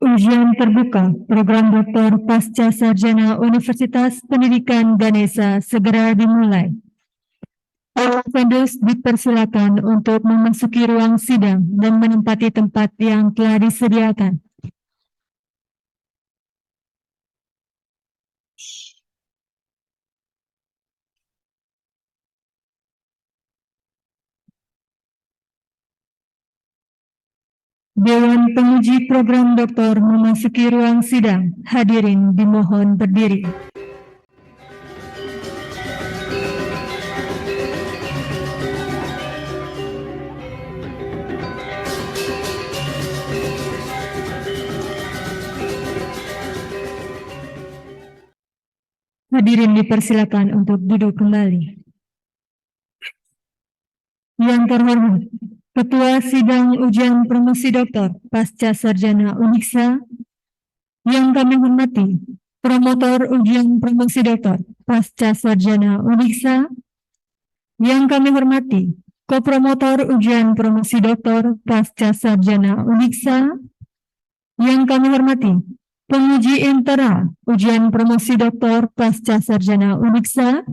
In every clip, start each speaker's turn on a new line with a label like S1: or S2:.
S1: Ujian terbuka program doktor pasca sarjana Universitas Pendidikan Ganesha segera dimulai. Pendus dipersilakan untuk memasuki ruang sidang dan menempati tempat yang telah disediakan. Dewan Penguji Program Doktor memasuki ruang sidang. Hadirin dimohon berdiri. Hadirin dipersilakan untuk duduk kembali. Yang terhormat, Ketua Sidang Ujian Promosi Doktor Pasca Sarjana Uniksa, yang kami hormati, Promotor Ujian Promosi Doktor Pasca Sarjana Uniksa, yang kami hormati, Kopromotor Ujian Promosi Doktor Pasca Sarjana Uniksa, yang kami hormati, Penguji Internal Ujian Promosi Doktor Pasca Sarjana Uniksa,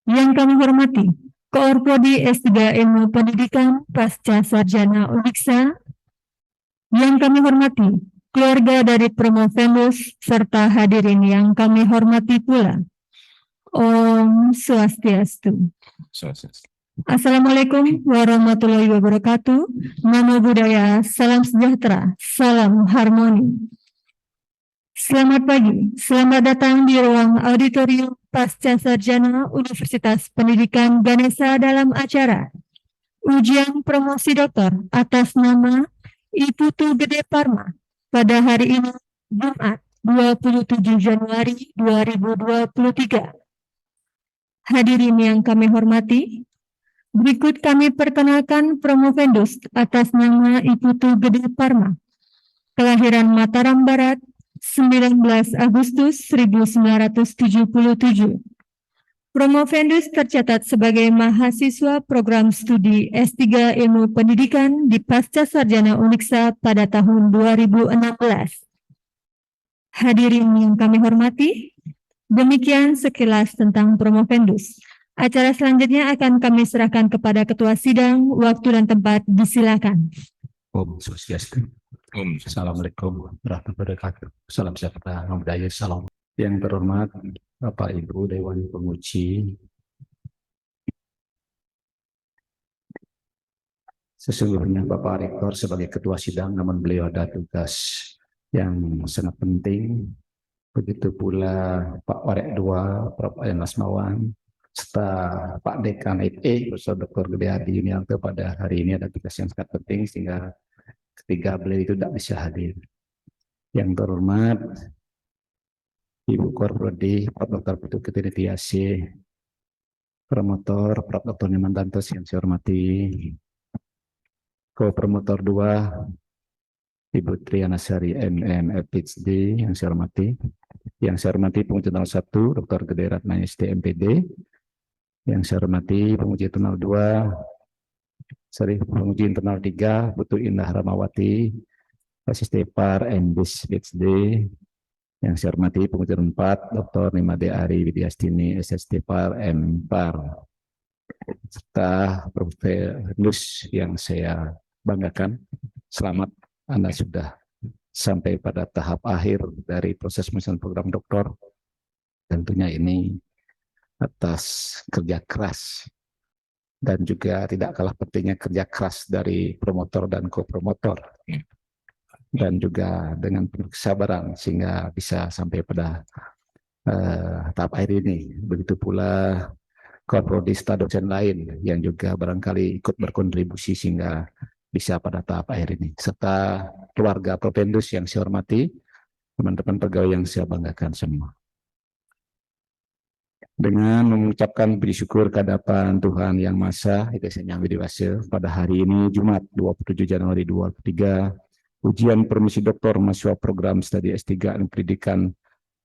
S1: yang kami hormati, Koorprodi S3 Ilmu Pendidikan Pasca Sarjana Uniksa, yang kami hormati, keluarga dari Promovendus, serta hadirin yang kami hormati pula. Om Swastiastu. Assalamualaikum warahmatullahi wabarakatuh. Namo Buddhaya, salam sejahtera, salam harmoni. Selamat pagi, selamat datang di ruang auditorium Pasca Sarjana Universitas Pendidikan Ganesha dalam acara Ujian Promosi Doktor atas nama Iputu Gede Parma pada hari ini, Jumat 27 Januari 2023. Hadirin yang kami hormati, berikut kami perkenalkan Promovendus atas nama Iputu Gede Parma. Kelahiran Mataram Barat, 19 Agustus 1977. Promovendus tercatat sebagai mahasiswa program studi S3 Ilmu Pendidikan di Pasca Sarjana Uniksa pada tahun 2016. Hadirin yang kami hormati, demikian sekilas tentang Promovendus. Acara selanjutnya akan kami serahkan kepada Ketua Sidang. Waktu dan tempat disilakan.
S2: Om Swastiastu. Assalamualaikum warahmatullahi wabarakatuh. Salam sejahtera, namo buddhaya, salam. Yang terhormat Bapak Ibu Dewan Penguji, sesungguhnya Bapak Rektor sebagai Ketua Sidang, namun beliau ada tugas yang sangat penting. Begitu pula Pak Warek II, Prof. Ayan Lasmawan, serta Pak Dekan FE, Profesor Dr. Gede Hadi Yuniarto pada hari ini ada tugas yang sangat penting sehingga ketiga beliau itu tidak bisa hadir. Yang terhormat Ibu Koorprodi Prof. Dr. Putu Ketiri Tiasi, Promotor Prof. Dr. Nyoman Dantos yang saya hormati, Ko-Promotor 2 Ibu Triana Sari MM PhD yang saya hormati, Penguji Internal 1 Dr. Gede Ratna SD MPD, yang saya hormati Penguji Internal 2 Penguji Internal 3 Putu Indah Ramawati Asistepar MBis PhD, yang saya hormati Penguji 4 Dr. Nimade Ari Widyastini SSTPAR MPAR, serta Prof. yang saya banggakan. Selamat, Anda sudah sampai pada tahap akhir dari proses penyusunan program doktor. Tentunya ini atas kerja keras dan juga tidak kalah pentingnya kerja keras dari promotor dan kopromotor, dan juga dengan penuh kesabaran sehingga bisa sampai pada tahap akhir ini. Begitu pula koorprodi dosen lain yang juga barangkali ikut berkontribusi sehingga bisa pada tahap akhir ini, serta keluarga Provendus yang saya hormati, teman-teman pegawai yang saya banggakan semua. Dengan mengucapkan puji syukur kehadapan Tuhan Yang Maha Esa, Yang Widiwasa, pada hari ini Jumat 27 Januari 2023, ujian promosi doktor mahasiswa program studi S3 Ilmu Pendidikan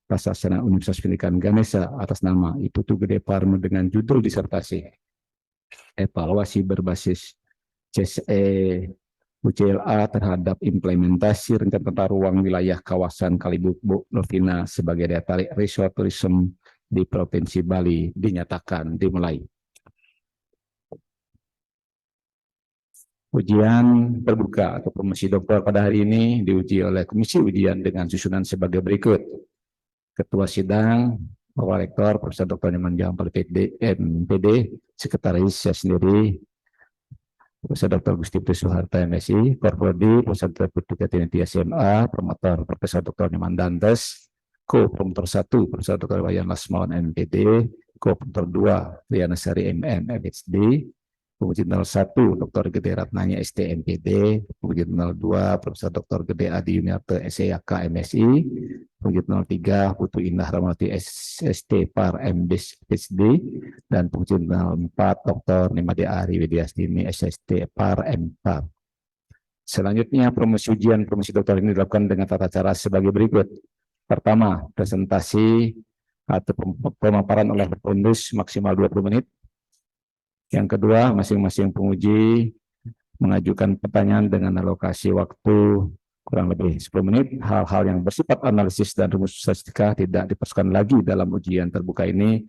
S2: Pasca Sarjana Universitas Pendidikan Ganesha atas nama Iputu Gede Parma dengan judul disertasi evaluasi berbasis CSE UCLA terhadap implementasi rencana tata ruang wilayah kawasan Kalibuk Novina sebagai daya tarik resort tourism di Provinsi Bali dinyatakan dimulai. Ujian terbuka atau promosi doktor pada hari ini diuji oleh Komisi Ujian dengan susunan sebagai berikut. Ketua Sidang, Bapak Rektor, Profesor Dr. Nyoman Jampal MPD, Sekretaris saya sendiri, Profesor Dr. Gusti Suharta MSI, Korprodi, Profesor Dr. Putu Katiniti SMA, Promotor Profesor Dr. Nyoman Dantes, Co-Promotor 1, Profesor Dr. Wayan Lasmawan MPD, Co-Promotor 2, Triana Sari MM MHD, Penguji 01, Dr. Gede Ratnanya STMPD, Penguji 02, Profesor Dr. Gede Adi Yuniarto SEAK MSI, Penguji 03, Putu Indah Ramawati SST Par MDis PhD, dan Penguji 04, Dr. Nimade Ari Widyastini SST Par M4. Selanjutnya, promosi ujian promosi dokter ini dilakukan dengan tata cara sebagai berikut. Pertama, presentasi atau pemaparan oleh pengurus maksimal 20 menit. Yang kedua, masing-masing penguji mengajukan pertanyaan dengan alokasi waktu kurang lebih 10 menit. Hal-hal yang bersifat analisis dan rumus statistika tidak diperlukan lagi dalam ujian terbuka ini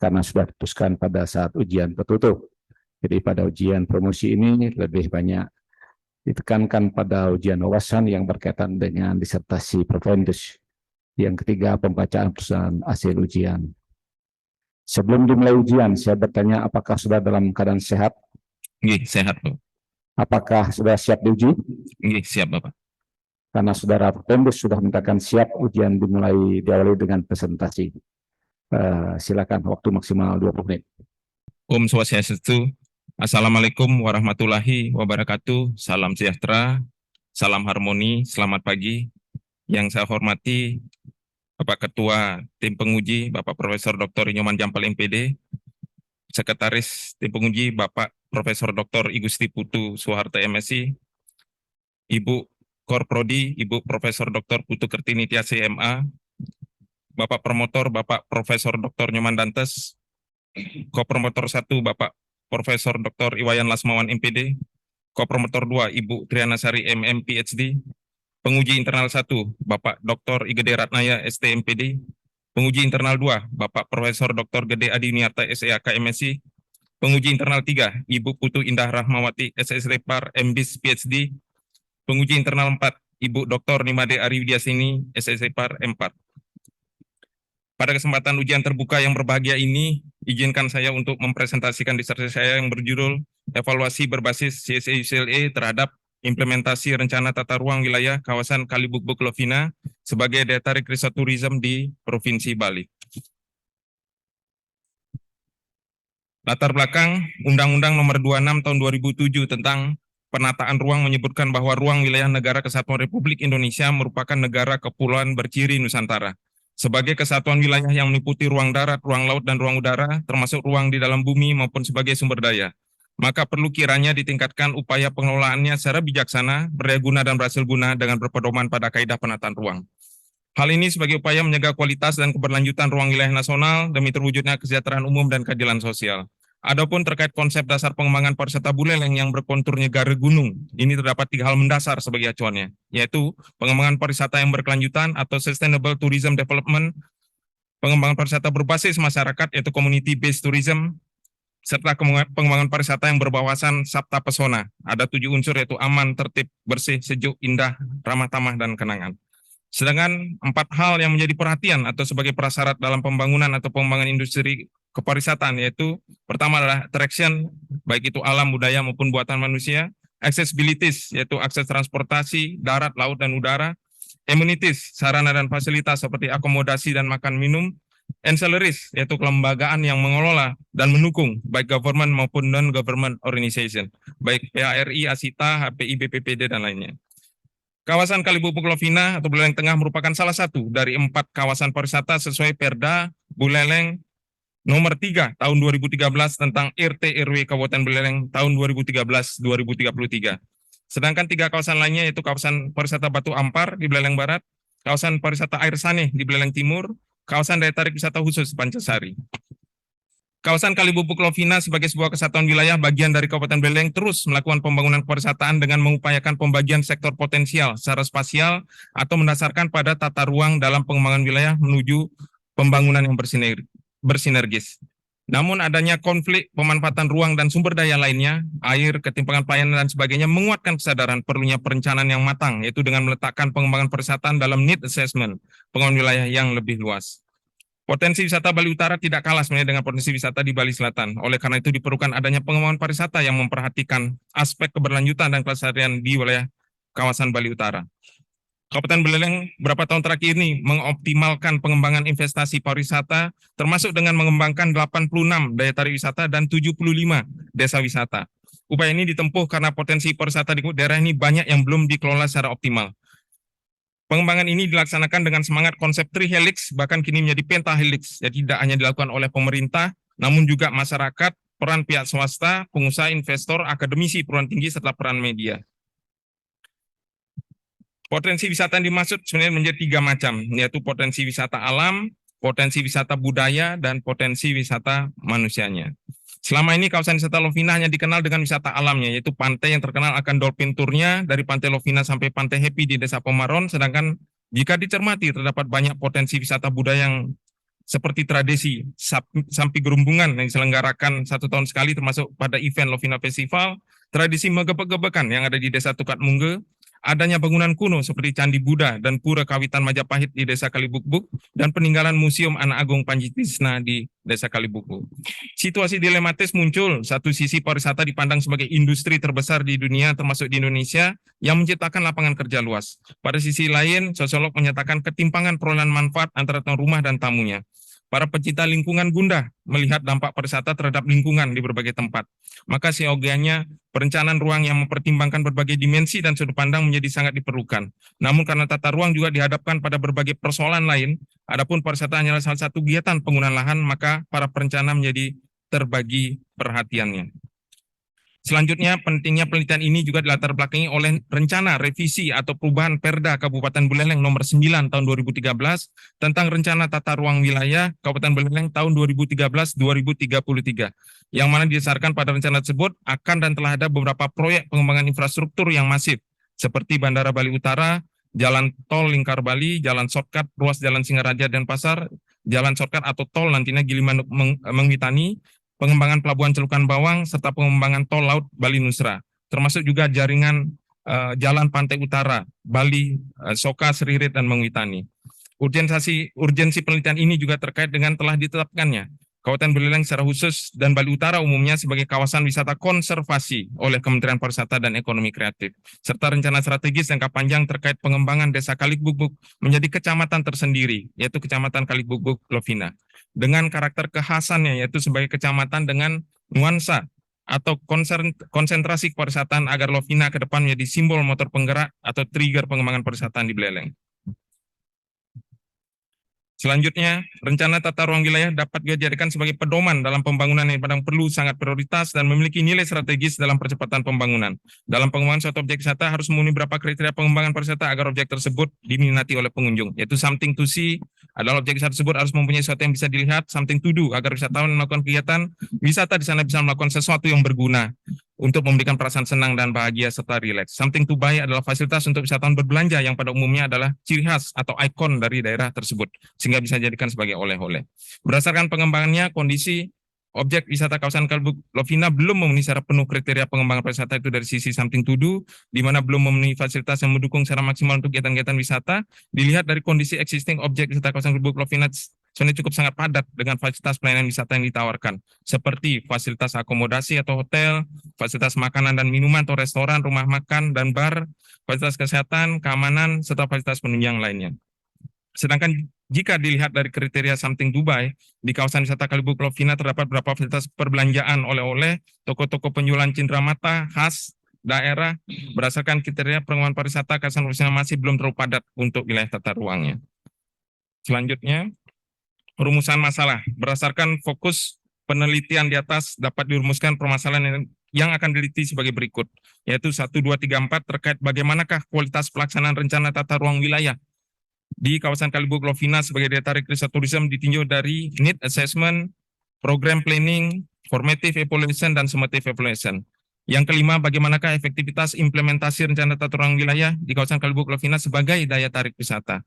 S2: karena sudah diputuskan pada saat ujian tertutup. Jadi pada ujian promosi ini lebih banyak ditekankan pada ujian wawasan yang berkaitan dengan disertasi Profendus. Yang ketiga, pembacaan putusan hasil ujian. Sebelum dimulai ujian, saya bertanya apakah sudah dalam keadaan sehat?
S3: Nggih, sehat, Pak.
S2: Apakah sudah siap diuji?
S3: Nggih, siap, Bapak.
S2: Karena saudara Pembus sudah menyatakan siap, ujian diawali dengan presentasi. Silakan, waktu maksimal 20 menit.
S3: Om Swastiastu. Assalamualaikum warahmatullahi wabarakatuh. Salam sejahtera, salam harmoni, selamat pagi. Yang saya hormati Bapak Ketua Tim Penguji, Bapak Profesor Dr. Nyoman Jampal MPD, Sekretaris Tim Penguji, Bapak Profesor Dr. Igusti Putu Suharta MSI, Ibu Korprodi, Ibu Profesor Dr. Putu Kertini Tiasi MA, Bapak Promotor, Bapak Profesor Dr. Nyoman Dantes, Kopromotor 1, Bapak Profesor Dr. Iwayan Lasmawan MPD, Kopromotor 2, Ibu Triana Sari MM PhD, Penguji Internal 1, Bapak Dr. Igede Ratnaya STMPD, Penguji Internal 2, Bapak Profesor Dr. Gede Adi Yuniarta SEAK MSI, Penguji Internal 3, Ibu Putu Indah Rahmawati SST Par MDis PhD, Penguji Internal 4, Ibu Dr. Nimade Ari Widyastini SST Par M4. Pada kesempatan ujian terbuka yang berbahagia ini, izinkan saya untuk mempresentasikan disertasi saya yang berjudul Evaluasi berbasis CSA-UCLA terhadap implementasi rencana tata ruang wilayah kawasan Kalibuk Lovina sebagai daya tarik resort tourism di Provinsi Bali. Latar belakang Undang-Undang Nomor 26 Tahun 2007 tentang penataan ruang menyebutkan bahwa ruang wilayah negara kesatuan Republik Indonesia merupakan negara kepulauan berciri Nusantara. Sebagai kesatuan wilayah yang meliputi ruang darat, ruang laut, dan ruang udara, termasuk ruang di dalam bumi maupun sebagai sumber daya. Maka perlu kiranya ditingkatkan upaya pengelolaannya secara bijaksana, berdaya guna, dan berhasil guna dengan berpedoman pada kaidah penataan ruang. Hal ini sebagai upaya menjaga kualitas dan keberlanjutan ruang wilayah nasional demi terwujudnya kesejahteraan umum dan keadilan sosial. Adapun terkait konsep dasar pengembangan pariwisata Buleleng yang berkontur negara gunung, ini terdapat 3 hal mendasar sebagai acuannya, yaitu pengembangan pariwisata yang berkelanjutan atau Sustainable Tourism Development, pengembangan pariwisata berbasis masyarakat yaitu Community Based Tourism, serta pengembangan pariwisata yang berwawasan Sabta Pesona. Ada 7 unsur yaitu aman, tertib, bersih, sejuk, indah, ramah tamah, dan kenangan. Sedangkan 4 hal yang menjadi perhatian atau sebagai prasyarat dalam pembangunan atau pengembangan industri kepariwisataan yaitu pertama adalah attraction, baik itu alam, budaya maupun buatan manusia, accessibilities yaitu akses transportasi, darat, laut, dan udara, amenities, sarana dan fasilitas seperti akomodasi dan makan minum, ancillaries yaitu kelembagaan yang mengelola dan mendukung baik government maupun non-government organization, baik PHRI, ASITA, HPI, BPPD, dan lainnya. Kawasan Kalibuk Lovina atau Buleleng Tengah merupakan salah satu dari 4 kawasan pariwisata sesuai Perda Buleleng Nomor 3 Tahun 2013 tentang RT RW Kabupaten Buleleng tahun 2013-2033. Sedangkan 3 kawasan lainnya yaitu kawasan pariwisata Batu Ampar di Buleleng Barat, kawasan pariwisata Air Saneh di Buleleng Timur, kawasan daya tarik wisata khusus Pancasari. Kawasan Kali Bubuk Lovina sebagai sebuah kesatuan wilayah bagian dari Kabupaten Buleleng terus melakukan pembangunan pariwisata dengan mengupayakan pembagian sektor potensial secara spasial atau mendasarkan pada tata ruang dalam pengembangan wilayah menuju pembangunan yang bersinergis. Namun adanya konflik pemanfaatan ruang dan sumber daya lainnya, air, ketimpangan pelayanan dan sebagainya menguatkan kesadaran perlunya perencanaan yang matang, yaitu dengan meletakkan pengembangan pariwisata dalam need assessment pengembangan wilayah yang lebih luas. Potensi wisata Bali Utara tidak kalah sebenarnya dengan potensi wisata di Bali Selatan. Oleh karena itu diperlukan adanya pengembangan pariwisata yang memperhatikan aspek keberlanjutan dan kelestarian di wilayah kawasan Bali Utara. Kabupaten Buleleng beberapa tahun terakhir ini mengoptimalkan pengembangan investasi pariwisata termasuk dengan mengembangkan 86 daya tarik wisata dan 75 desa wisata. Upaya ini ditempuh karena potensi pariwisata di daerah ini banyak yang belum dikelola secara optimal. Pengembangan ini dilaksanakan dengan semangat konsep trihelix, bahkan kini menjadi pentahelix. Jadi tidak hanya dilakukan oleh pemerintah, namun juga masyarakat, peran pihak swasta, pengusaha, investor, akademisi, perguruan tinggi, serta peran media. Potensi wisata yang dimaksud sebenarnya menjadi 3 macam, yaitu potensi wisata alam, potensi wisata budaya, dan potensi wisata manusianya. Selama ini kawasan wisata Lovina hanya dikenal dengan wisata alamnya, yaitu pantai yang terkenal akan dolphin tour-nya dari Pantai Lovina sampai Pantai Happy di Desa Pomaron, sedangkan jika dicermati terdapat banyak potensi wisata budaya yang seperti tradisi Sampi Gerumbungan yang diselenggarakan 1 tahun sekali termasuk pada event Lovina Festival, tradisi megebek-gebekan yang ada di Desa Tukat Mungge, adanya bangunan kuno seperti Candi Buddha dan Pura Kawitan Majapahit di Desa Kalibukbuk, dan peninggalan Museum Anak Agung Panji Tisna di Desa Kalibukbuk. Situasi dilematis muncul, satu sisi pariwisata dipandang sebagai industri terbesar di dunia termasuk di Indonesia yang menciptakan lapangan kerja luas. Pada sisi lain, sosiolog menyatakan ketimpangan perolehan manfaat antara tuan rumah dan tamunya. Para pecinta lingkungan gundah melihat dampak pariwisata terhadap lingkungan di berbagai tempat. Maka seyogianya perencanaan ruang yang mempertimbangkan berbagai dimensi dan sudut pandang menjadi sangat diperlukan. Namun karena tata ruang juga dihadapkan pada berbagai persoalan lain, adapun pariwisata hanyalah salah satu kegiatan penggunaan lahan, maka para perencana menjadi terbagi perhatiannya. Selanjutnya, pentingnya penelitian ini juga dilatar belakangi oleh rencana revisi atau perubahan Perda Kabupaten Buleleng nomor 9 tahun 2013 tentang rencana tata ruang wilayah Kabupaten Buleleng tahun 2013-2033, yang mana didasarkan pada rencana tersebut akan dan telah ada beberapa proyek pengembangan infrastruktur yang masif, seperti Bandara Bali Utara, Jalan Tol Lingkar Bali, Jalan Shortcut, ruas Jalan Singaraja dan Pasar, Jalan Shortcut atau Tol nantinya Gilimanuk Mengwitani, pengembangan Pelabuhan Celukan Bawang, serta pengembangan Tol Laut Bali Nusra, termasuk juga jaringan Jalan Pantai Utara, Bali, Soka, Seririt, dan Mengwitani. Urgensi penelitian ini juga terkait dengan telah ditetapkannya Kabupaten Buleleng secara khusus dan Bali Utara umumnya sebagai kawasan wisata konservasi oleh Kementerian Pariwisata dan Ekonomi Kreatif, serta rencana strategis jangka panjang terkait pengembangan Desa Kalibukbuk menjadi kecamatan tersendiri, yaitu Kecamatan Kalibukbuk Lovina, dengan karakter kekhasannya, yaitu sebagai kecamatan dengan nuansa atau konsentrasi pariwisataan agar Lovina ke depan menjadi simbol motor penggerak atau trigger pengembangan pariwisataan di Buleleng. Selanjutnya, rencana tata ruang wilayah dapat dijadikan sebagai pedoman dalam pembangunan yang perlu sangat prioritas dan memiliki nilai strategis dalam percepatan pembangunan. Dalam pengembangan suatu objek wisata harus memenuhi beberapa kriteria pengembangan pariwisata agar objek tersebut diminati oleh pengunjung, yaitu something to see adalah objek wisata tersebut harus mempunyai sesuatu yang bisa dilihat, something to do agar wisatawan melakukan kegiatan wisata di sana bisa melakukan sesuatu yang berguna untuk memberikan perasaan senang dan bahagia serta rileks. Something to buy adalah fasilitas untuk wisatawan berbelanja yang pada umumnya adalah ciri khas atau ikon dari daerah tersebut, sehingga bisa dijadikan sebagai oleh-oleh. Berdasarkan pengembangannya, kondisi objek wisata kawasan Kalibukbuk Lovina belum memenuhi secara penuh kriteria pengembangan pariwisata itu dari sisi something to do, di mana belum memenuhi fasilitas yang mendukung secara maksimal untuk kegiatan-kegiatan wisata. Dilihat dari kondisi existing objek wisata kawasan Kalibukbuk Lovina sebenarnya cukup sangat padat dengan fasilitas pelayanan wisata yang ditawarkan, seperti fasilitas akomodasi atau hotel, fasilitas makanan dan minuman atau restoran, rumah makan dan bar, fasilitas kesehatan, keamanan, serta fasilitas penunjang lainnya. Sedangkan jika dilihat dari kriteria something Dubai, di kawasan wisata Kalibukbuk Lovina terdapat beberapa fasilitas perbelanjaan oleh-oleh, toko-toko penjualan cindramata khas daerah. Berdasarkan kriteria pengembangan pariwisata, kawasan Lovina masih belum terlalu padat untuk wilayah tata ruangnya. Selanjutnya, rumusan masalah. Berdasarkan fokus penelitian di atas dapat dirumuskan permasalahan yang akan diliti sebagai berikut, yaitu 1, 2, 3, 4 terkait bagaimanakah kualitas pelaksanaan rencana tata ruang wilayah di kawasan Kalibukbuk Lovina sebagai daya tarik wisata tourism ditinjau dari need assessment, program planning, formative evaluation, dan summative evaluation. Yang kelima, bagaimanakah efektivitas implementasi rencana tata ruang wilayah di kawasan Kalibu Lovina sebagai daya tarik wisata.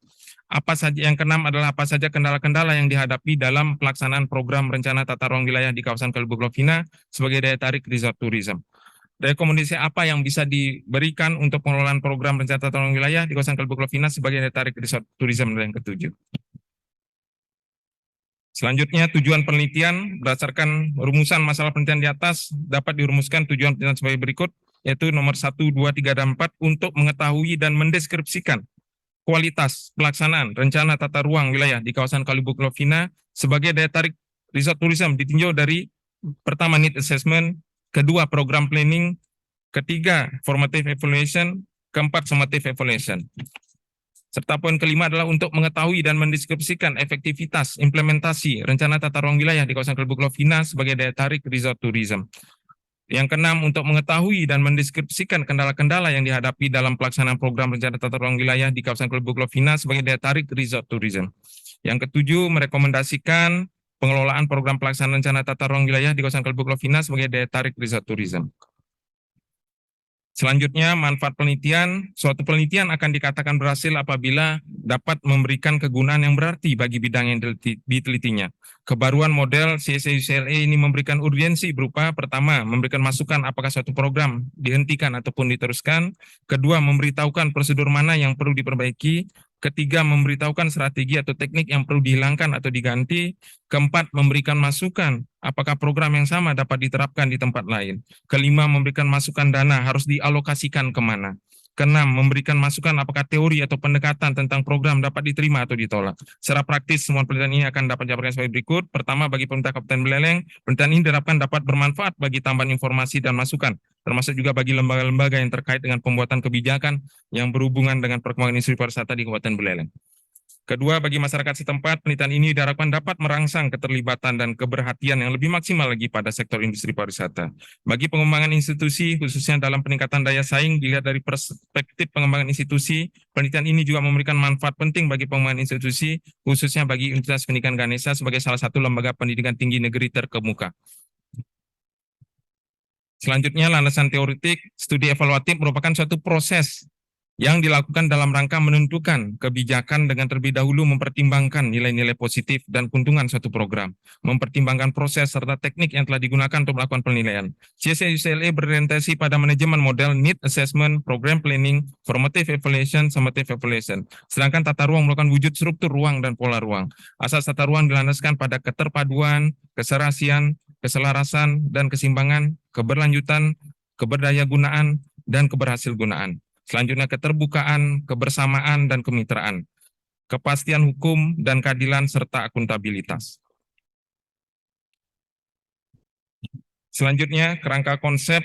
S3: Yang keenam adalah apa saja kendala-kendala yang dihadapi dalam pelaksanaan program rencana tata ruang wilayah di kawasan Kalibu Lovina sebagai daya tarik resort tourism. Rekomendasi apa yang bisa diberikan untuk pengelolaan program rencana tata ruang wilayah di kawasan Kalibu Lovina sebagai daya tarik resort tourism yang ketujuh. Selanjutnya, tujuan penelitian berdasarkan rumusan masalah penelitian di atas dapat dirumuskan tujuan penelitian sebagai berikut, yaitu nomor 1, 2, 3, dan 4 untuk mengetahui dan mendeskripsikan kualitas pelaksanaan rencana tata ruang wilayah di kawasan Kalibu Lovina sebagai daya tarik resort tourism ditinjau dari pertama need assessment, kedua program planning, ketiga formative evaluation, keempat summative evaluation. Serta poin kelima adalah untuk mengetahui dan mendeskripsikan efektivitas implementasi rencana tata ruang wilayah di kawasan Kalibu Lovina sebagai daya tarik resort tourism. Yang keenam, untuk mengetahui dan mendeskripsikan kendala-kendala yang dihadapi dalam pelaksanaan program rencana tata ruang wilayah di kawasan Kalibu Lovina sebagai daya tarik resort tourism. Yang ketujuh, merekomendasikan pengelolaan program pelaksanaan rencana tata ruang wilayah di kawasan Kalibu Lovina sebagai daya tarik resort tourism. Selanjutnya, manfaat penelitian. Suatu penelitian akan dikatakan berhasil apabila dapat memberikan kegunaan yang berarti bagi bidang yang ditelitinya. Kebaruan model CSA-UCLA ini memberikan urgensi berupa, pertama, memberikan masukan apakah suatu program dihentikan ataupun diteruskan. Kedua, memberitahukan prosedur mana yang perlu diperbaiki. Ketiga, memberitahukan strategi atau teknik yang perlu dihilangkan atau diganti. Keempat, memberikan masukan apakah program yang sama dapat diterapkan di tempat lain. Kelima, memberikan masukan dana harus dialokasikan kemana. Keenam, memberikan masukan apakah teori atau pendekatan tentang program dapat diterima atau ditolak. Secara praktis, semua penelitian ini akan dapat dijabarkan sebagai berikut. Pertama, bagi pemerintah Kabupaten Buleleng, penelitian ini diharapkan dapat bermanfaat bagi tambahan informasi dan masukan, termasuk juga bagi lembaga-lembaga yang terkait dengan pembuatan kebijakan yang berhubungan dengan perkembangan industri pariwisata di Kabupaten Buleleng. Kedua, bagi masyarakat setempat, penelitian ini diharapkan dapat merangsang keterlibatan dan keberhatian yang lebih maksimal lagi pada sektor industri pariwisata. Bagi pengembangan institusi, khususnya dalam peningkatan daya saing, dilihat dari perspektif pengembangan institusi, penelitian ini juga memberikan manfaat penting bagi pengembangan institusi, khususnya bagi Universitas Pendidikan Ganesha sebagai salah satu lembaga pendidikan tinggi negeri terkemuka. Selanjutnya, landasan teoretik, studi evaluatif merupakan suatu proses yang dilakukan dalam rangka menentukan kebijakan dengan terlebih dahulu mempertimbangkan nilai-nilai positif dan keuntungan suatu program, mempertimbangkan proses serta teknik yang telah digunakan untuk melakukan penilaian. CSA-UCLA berorientasi pada manajemen model need assessment, program planning, formative evaluation, summative evaluation. Sedangkan tata ruang merupakan wujud struktur ruang dan pola ruang. Asas tata ruang dilandaskan pada keterpaduan, keserasian, keselarasan, dan keseimbangan, keberlanjutan, keberdayagunaan, dan keberhasilgunaan. Selanjutnya, keterbukaan, kebersamaan, dan kemitraan, kepastian hukum dan keadilan, serta akuntabilitas. Selanjutnya, kerangka konsep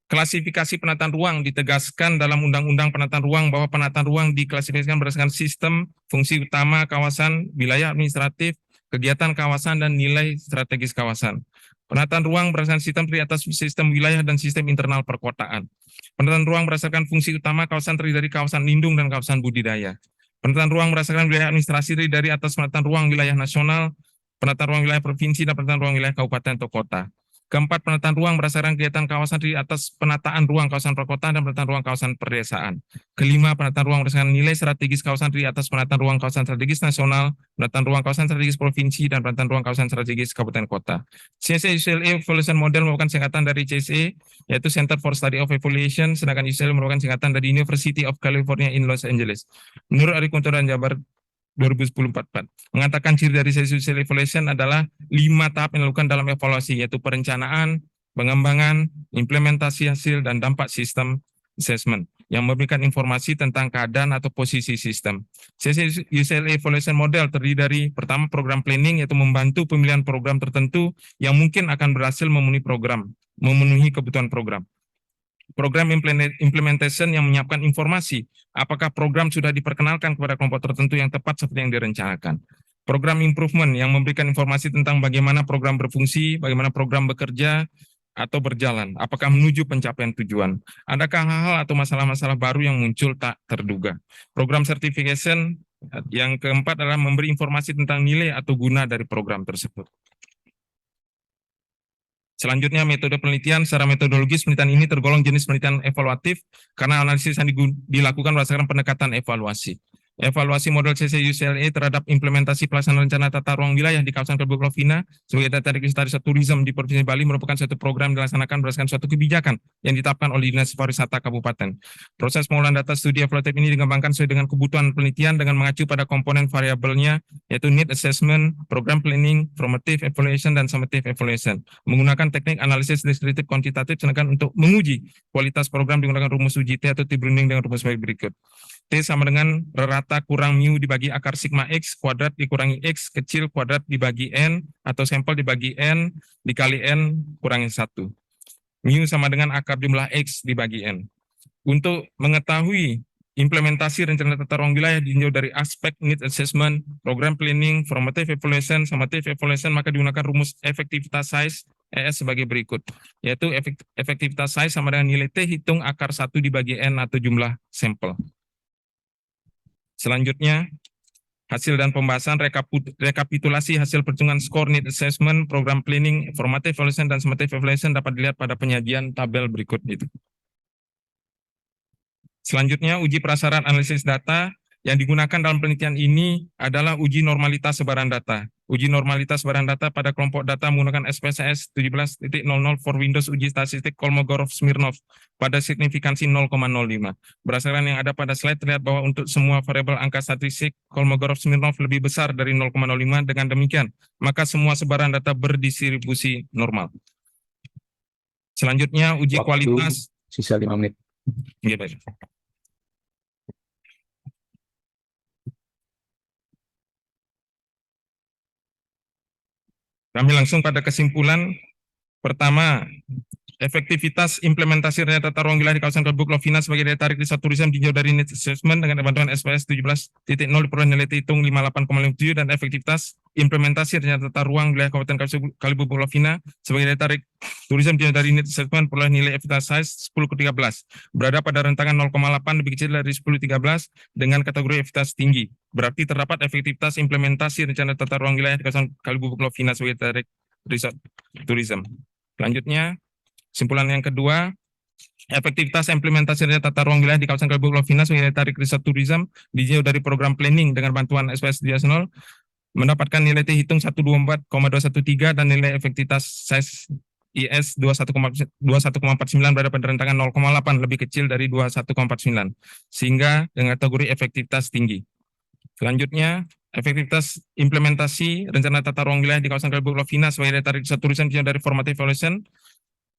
S3: klasifikasi penataan ruang ditegaskan dalam Undang-Undang Penataan Ruang bahwa penataan ruang diklasifikasikan berdasarkan sistem, fungsi utama kawasan, wilayah administratif, kegiatan kawasan, dan nilai strategis kawasan. Penataan ruang berdasarkan sistem terdiri atas sistem wilayah dan sistem internal perkotaan. Penataan ruang berdasarkan fungsi utama kawasan terdiri dari kawasan lindung dan kawasan budidaya. Penataan ruang berdasarkan wilayah administrasi terdiri dari atas penataan ruang wilayah nasional, penataan ruang wilayah provinsi, dan penataan ruang wilayah kabupaten atau kota. Keempat, penataan ruang berdasarkan kegiatan kawasan di atas penataan ruang kawasan perkotaan dan penataan ruang kawasan perdesaan. Kelima, penataan ruang berdasarkan nilai strategis kawasan di atas penataan ruang kawasan strategis nasional, penataan ruang kawasan strategis provinsi, dan penataan ruang kawasan strategis kabupaten kota. CSA-UCLA Evaluation Model merupakan singkatan dari CSA, yaitu Center for Study of Evaluation, sedangkan UCLA merupakan singkatan dari University of California in Los Angeles. Menurut Ari Kunturan Jabar 2010-44 mengatakan ciri dari CSA Evaluation adalah 5 tahap yang dilakukan dalam evaluasi, yaitu perencanaan, pengembangan, implementasi hasil, dan dampak sistem assessment yang memberikan informasi tentang keadaan atau posisi sistem. CSA Evaluation Model terdiri dari pertama program planning, yaitu membantu pemilihan program tertentu yang mungkin akan berhasil memenuhi kebutuhan program. Program implementation yang menyiapkan informasi apakah program sudah diperkenalkan kepada kelompok tertentu yang tepat seperti yang direncanakan. Program improvement yang memberikan informasi tentang bagaimana program berfungsi, bagaimana program bekerja atau berjalan, apakah menuju pencapaian tujuan. Adakah hal-hal atau masalah-masalah baru yang muncul tak terduga. Program certification yang keempat adalah memberi informasi tentang nilai atau guna dari program tersebut. Selanjutnya, metode penelitian. Secara metodologis, penelitian ini tergolong jenis penelitian evaluatif karena analisis yang dilakukan berdasarkan pendekatan evaluasi. Evaluasi model CC-UCLA terhadap implementasi pelaksanaan rencana tata ruang wilayah di kawasan Kalbu Lovina sebagai data registrasi turisme di Provinsi Bali merupakan suatu program dilaksanakan berdasarkan suatu kebijakan yang ditetapkan oleh Dinas Pariwisata Kabupaten. Proses pengolahan data studi evaluatif ini dikembangkan sesuai dengan kebutuhan penelitian dengan mengacu pada komponen variabelnya, yaitu need assessment, program planning, formative evaluation, dan summative evaluation. Menggunakan teknik analisis deskriptif kuantitatif, sedangkan untuk menguji kualitas program digunakan rumus uji T atau T-Browning dengan rumus sebagai berikut. T sama dengan rata kurang mu dibagi akar sigma X kuadrat dikurangi X kecil kuadrat dibagi N atau sampel dibagi N dikali N kurangi 1. Mu sama dengan akar jumlah X dibagi N. Untuk mengetahui implementasi rencana tata ruang wilayah ditinjau dari aspek need assessment, program planning, formative evaluation, summative evaluation, maka digunakan rumus efektivitas size ES sebagai berikut, yaitu efektivitas size sama dengan nilai T hitung akar 1 dibagi N atau jumlah sampel. Selanjutnya, hasil dan pembahasan rekapitulasi hasil perhitungan skor need assessment, program planning, formative evaluation, dan summative evaluation dapat dilihat pada penyajian tabel berikut itu. Selanjutnya, uji prasyarat analisis data yang digunakan dalam penelitian ini adalah uji normalitas sebaran data. Uji normalitas sebaran data pada kelompok data menggunakan SPSS 17.00 for Windows uji statistik Kolmogorov-Smirnov pada signifikansi 0,05. Berdasarkan yang ada pada slide terlihat bahwa untuk semua variabel angka statistik Kolmogorov-Smirnov lebih besar dari 0,05. Dengan demikian, maka semua sebaran data berdistribusi normal. Selanjutnya, uji
S2: Waktu
S3: kualitas.
S2: sisa 5 menit.
S3: Ya, baik. Kami langsung pada kesimpulan. Pertama, efektivitas implementasi rencana tata ruang wilayah di kawasan Kalbu Lovina sebagai daya tarik desa turisme ditinjau dari need assessment dengan bantuan SPS 17.0 diperoleh nilai T hitung 58,57 dan efektivitas implementasi rencana tata ruang wilayah Kabupaten Kalbu Lovina sebagai daya tarik turisme ditinjau dari need assessment peroleh nilai efektivitas size 10/13 berada pada rentangan 0,8 lebih kecil dari 10/13 dengan kategori efektivitas tinggi. Berarti terdapat efektivitas implementasi rencana tata ruang wilayah di kawasan Kalbu Lovina sebagai daya tarik resort tourism. Selanjutnya, kesimpulan yang kedua, efektivitas implementasi rencana tata ruang wilayah di kawasan Kalbu Lovina sebagai daya tarik resort tourism ditinjau dari program planning dengan bantuan SPS 3.0 mendapatkan nilai T hitung 124,213 dan nilai efektivitas size IS 21,49 berada pada rentangan 0,8 lebih kecil dari 21,49 sehingga dengan kategori efektivitas tinggi. Selanjutnya, efektivitas implementasi rencana tata ruang wilayah di kawasan Kalbu Lovina sebagai daya tarik desa turisme dari formative evaluation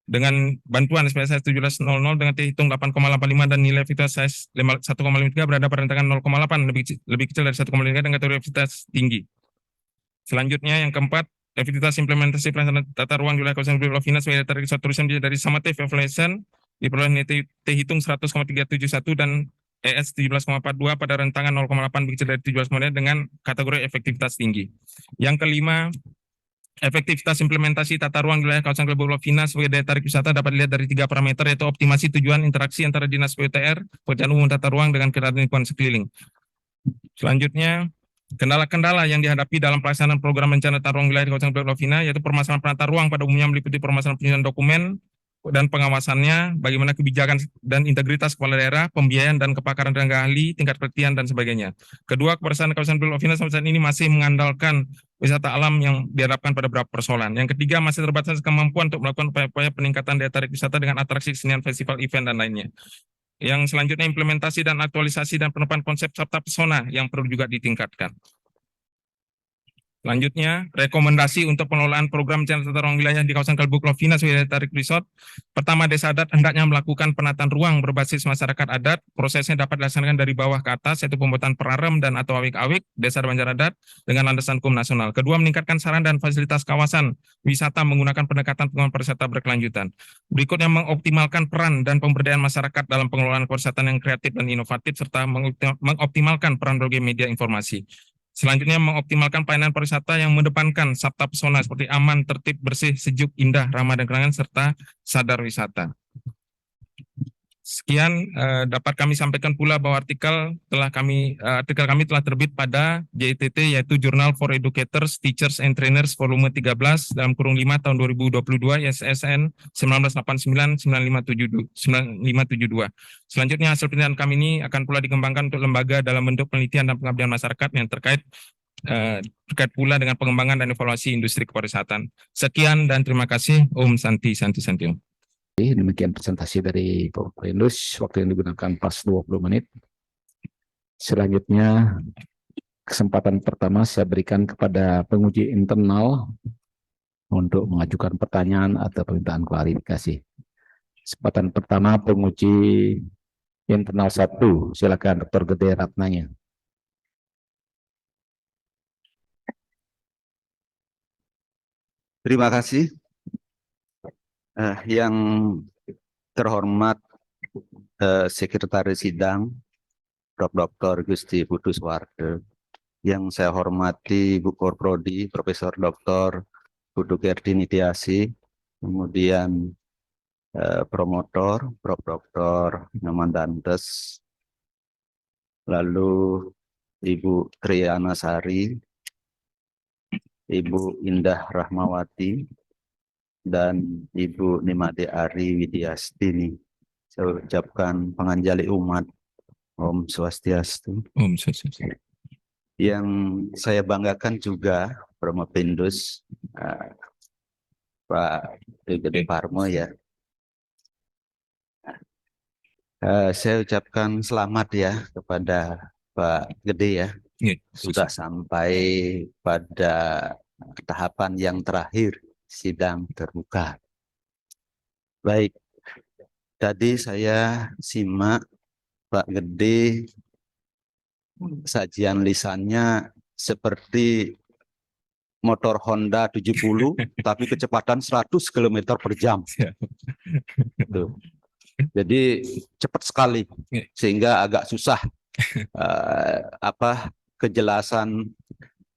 S3: dengan bantuan SPSS 17.00 dengan T hitung 8,85 dan nilai efektivitas size 1,53 berada pada rentangan 0,8 lebih kecil dari 1,53 dengan kategori efektivitas tinggi. Selanjutnya, yang keempat, efektivitas implementasi pelaksanaan tata ruang wilayah kawasan Kalbu Lovina sebagai daya tarik desa turisme dari summative evaluation diperoleh nilai T hitung 100,371 dan ES 17,42 pada rentangan 0,8 lebih kecil dari 17 dengan kategori efektivitas tinggi. Yang kelima, efektivitas implementasi tata ruang wilayah kawasan Kalbu Lovina sebagai daya tarik wisata dapat dilihat dari 3 parameter, yaitu optimasi tujuan interaksi antara Dinas PUTR, Pekerjaan Umum Tata Ruang dengan Kementerian Lingkungan Sekeliling. Selanjutnya, kendala-kendala yang dihadapi dalam pelaksanaan program rencana tata ruang wilayah di kawasan Kalbu Lovina yaitu permasalahan penata ruang pada umumnya meliputi permasalahan penyusunan dokumen dan pengawasannya, bagaimana kebijakan dan integritas kepala daerah, pembiayaan dan kepakaran tenaga ahli, tingkat penelitian dan sebagainya. Kedua, keberhasilan kawasan Kalbu Lovina sampai saat ini masih mengandalkan wisata alam yang dihadapkan pada beberapa persoalan. Yang ketiga, masih terbatas kemampuan untuk melakukan upaya-upaya peningkatan daya tarik wisata dengan atraksi kesenian, festival, event dan lainnya. Yang selanjutnya, implementasi dan aktualisasi dan penerapan konsep sabta pesona yang perlu juga ditingkatkan. Selanjutnya, rekomendasi untuk pengelolaan program rencana tata ruang wilayah di kawasan Kalbu Lovina sebagai daya tarik resort. Pertama, desa adat hendaknya melakukan penataan ruang berbasis masyarakat adat. Prosesnya dapat dilaksanakan dari bawah ke atas, yaitu pembuatan perarem dan atau awik-awik desa banjar adat dengan landasan hukum nasional. Kedua, meningkatkan sarana dan fasilitas kawasan wisata menggunakan pendekatan pengembangan pariwisata berkelanjutan. Berikutnya, mengoptimalkan peran dan pemberdayaan masyarakat dalam pengelolaan pariwisata yang kreatif dan inovatif serta mengoptimalkan peran berbagai media informasi. Selanjutnya, mengoptimalkan pelayanan pariwisata yang mengedepankan sabta pesona seperti aman, tertib, bersih, sejuk, indah, ramah dan kenangan serta sadar wisata. Sekian dapat kami sampaikan pula bahwa artikel kami telah terbit pada JITT, yaitu Journal for Educators, Teachers and Trainers volume 13 dalam kurung 5 tahun 2022 ISSN 1989-9572. Selanjutnya hasil penelitian kami ini akan pula dikembangkan untuk lembaga dalam bentuk penelitian dan pengabdian masyarakat yang terkait pula dengan pengembangan dan evaluasi industri kepariwisatan. Sekian dan terima kasih. Om Santi Santi Santi.
S2: Demikian presentasi dari Pak Indus, waktu yang digunakan pas 20 menit. Selanjutnya, kesempatan pertama saya berikan kepada penguji internal untuk mengajukan pertanyaan atau permintaan klarifikasi. Kesempatan pertama penguji internal 1, silakan Dr. Gede Ratnanya.
S4: Terima kasih. Yang terhormat Sekretaris Sidang, Prof. Dr. Gusti Putu Suwardo, yang saya hormati Bu Korprodi, Profesor Dr. Putu Gerdini Tiasi, kemudian promotor, Prof. Dr. Nyoman Dantes, lalu Ibu Triana Sari, Ibu Indah Rahmawati, dan Ibu Nimade Ari Widiastini. Saya ucapkan panganjali umat. Om Swastiastu.
S3: Om Swastiastu.
S4: Yang saya banggakan juga Prof. Indus, Pak Gede Parmo ya. Saya ucapkan selamat ya kepada Pak Gede ya. Sudah sampai pada tahapan yang terakhir, sidang terbuka. Baik, tadi saya simak Pak Gede, sajian lisannya seperti motor Honda 70 tapi kecepatan 100 km per jam. Tuh. Jadi cepat sekali sehingga agak susah kejelasan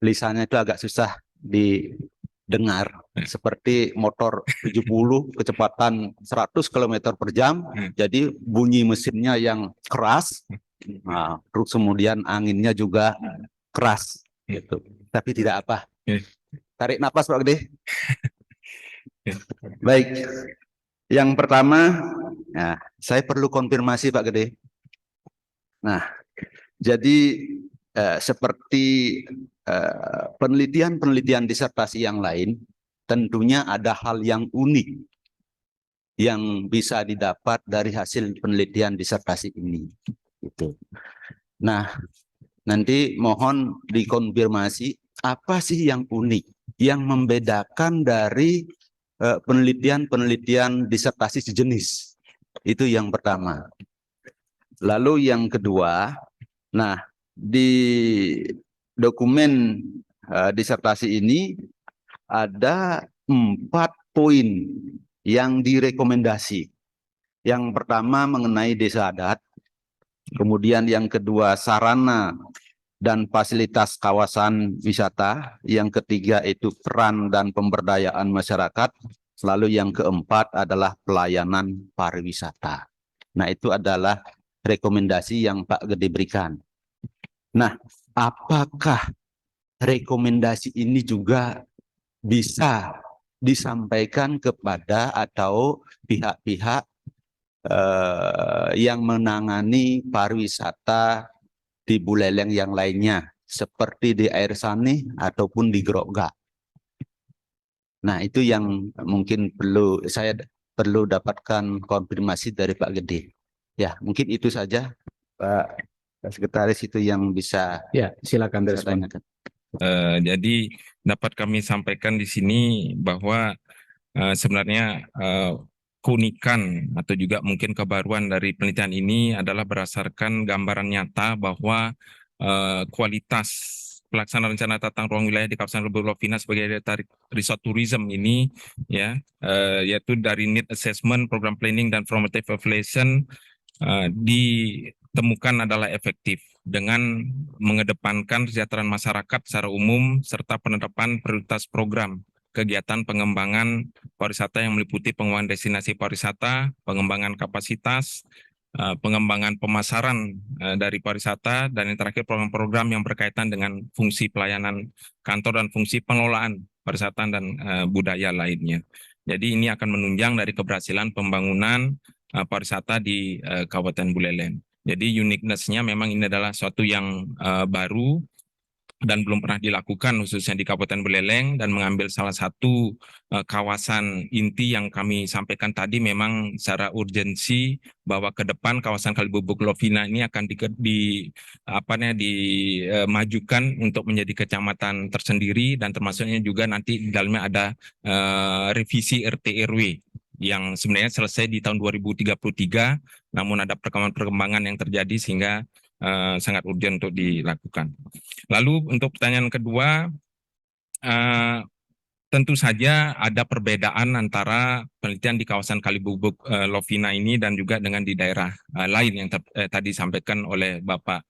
S4: lisannya itu agak susah didengar, seperti motor 70 kecepatan 100 km per jam, jadi bunyi mesinnya yang keras, terus kemudian anginnya juga keras gitu. Tapi tidak apa. Tarik napas Pak Gede. Baik. Yang pertama, saya perlu konfirmasi Pak Gede. Nah, jadi seperti penelitian disertasi yang lain, tentunya ada hal yang unik yang bisa didapat dari hasil penelitian disertasi ini. Gitu. Nah, nanti mohon dikonfirmasi apa sih yang unik, yang membedakan dari penelitian disertasi sejenis. Itu yang pertama. Lalu yang kedua, nah di dokumen disertasi ini ada 4 poin yang direkomendasi. Yang pertama mengenai desa adat, kemudian yang kedua sarana dan fasilitas kawasan wisata, yang ketiga itu peran dan pemberdayaan masyarakat, lalu yang keempat adalah pelayanan pariwisata. Nah, itu adalah rekomendasi yang Pak Gede berikan. Nah, apakah rekomendasi ini juga bisa disampaikan kepada atau pihak-pihak yang menangani pariwisata di Buleleng yang lainnya, seperti di Air Sani ataupun di Grogga? Nah, itu yang mungkin saya perlu dapatkan konfirmasi dari Pak Gede. Ya, mungkin itu saja Pak Sekretaris, itu yang bisa.
S2: Ya, silakan direspon.
S3: Jadi dapat kami sampaikan di sini bahwa sebenarnya keunikan atau juga mungkin kebaruan dari penelitian ini adalah berdasarkan gambaran nyata bahwa kualitas pelaksanaan rencana tata ruang wilayah di kawasan Lubuk Lovina sebagai daya tarik resort tourism ini ya, yaitu dari need assessment, program planning dan formative evaluation ditemukan adalah efektif dengan mengedepankan kesejahteraan masyarakat secara umum serta penetapan prioritas program kegiatan pengembangan pariwisata yang meliputi pengembangan destinasi pariwisata, pengembangan kapasitas, pengembangan pemasaran dari pariwisata, dan yang terakhir program-program yang berkaitan dengan fungsi pelayanan kantor dan fungsi pengelolaan pariwisata dan budaya lainnya. Jadi ini akan menunjang dari keberhasilan pembangunan pariwisata di Kabupaten Buleleng. Jadi uniqueness-nya memang ini adalah suatu yang baru dan belum pernah dilakukan khususnya di Kabupaten Buleleng, dan mengambil salah satu kawasan inti yang kami sampaikan tadi memang secara urgensi bahwa ke depan kawasan Kalibubuk Lovina ini akan dimajukan untuk menjadi kecamatan tersendiri, dan termasuknya juga nanti di dalamnya ada revisi RT RW yang sebenarnya selesai di tahun 2033, namun ada perkembangan yang terjadi sehingga sangat urgent untuk dilakukan. Lalu untuk pertanyaan kedua, tentu saja ada perbedaan antara penelitian di kawasan Kalibubuk Lovina ini dan juga dengan di daerah lain yang tadi disampaikan oleh Bapak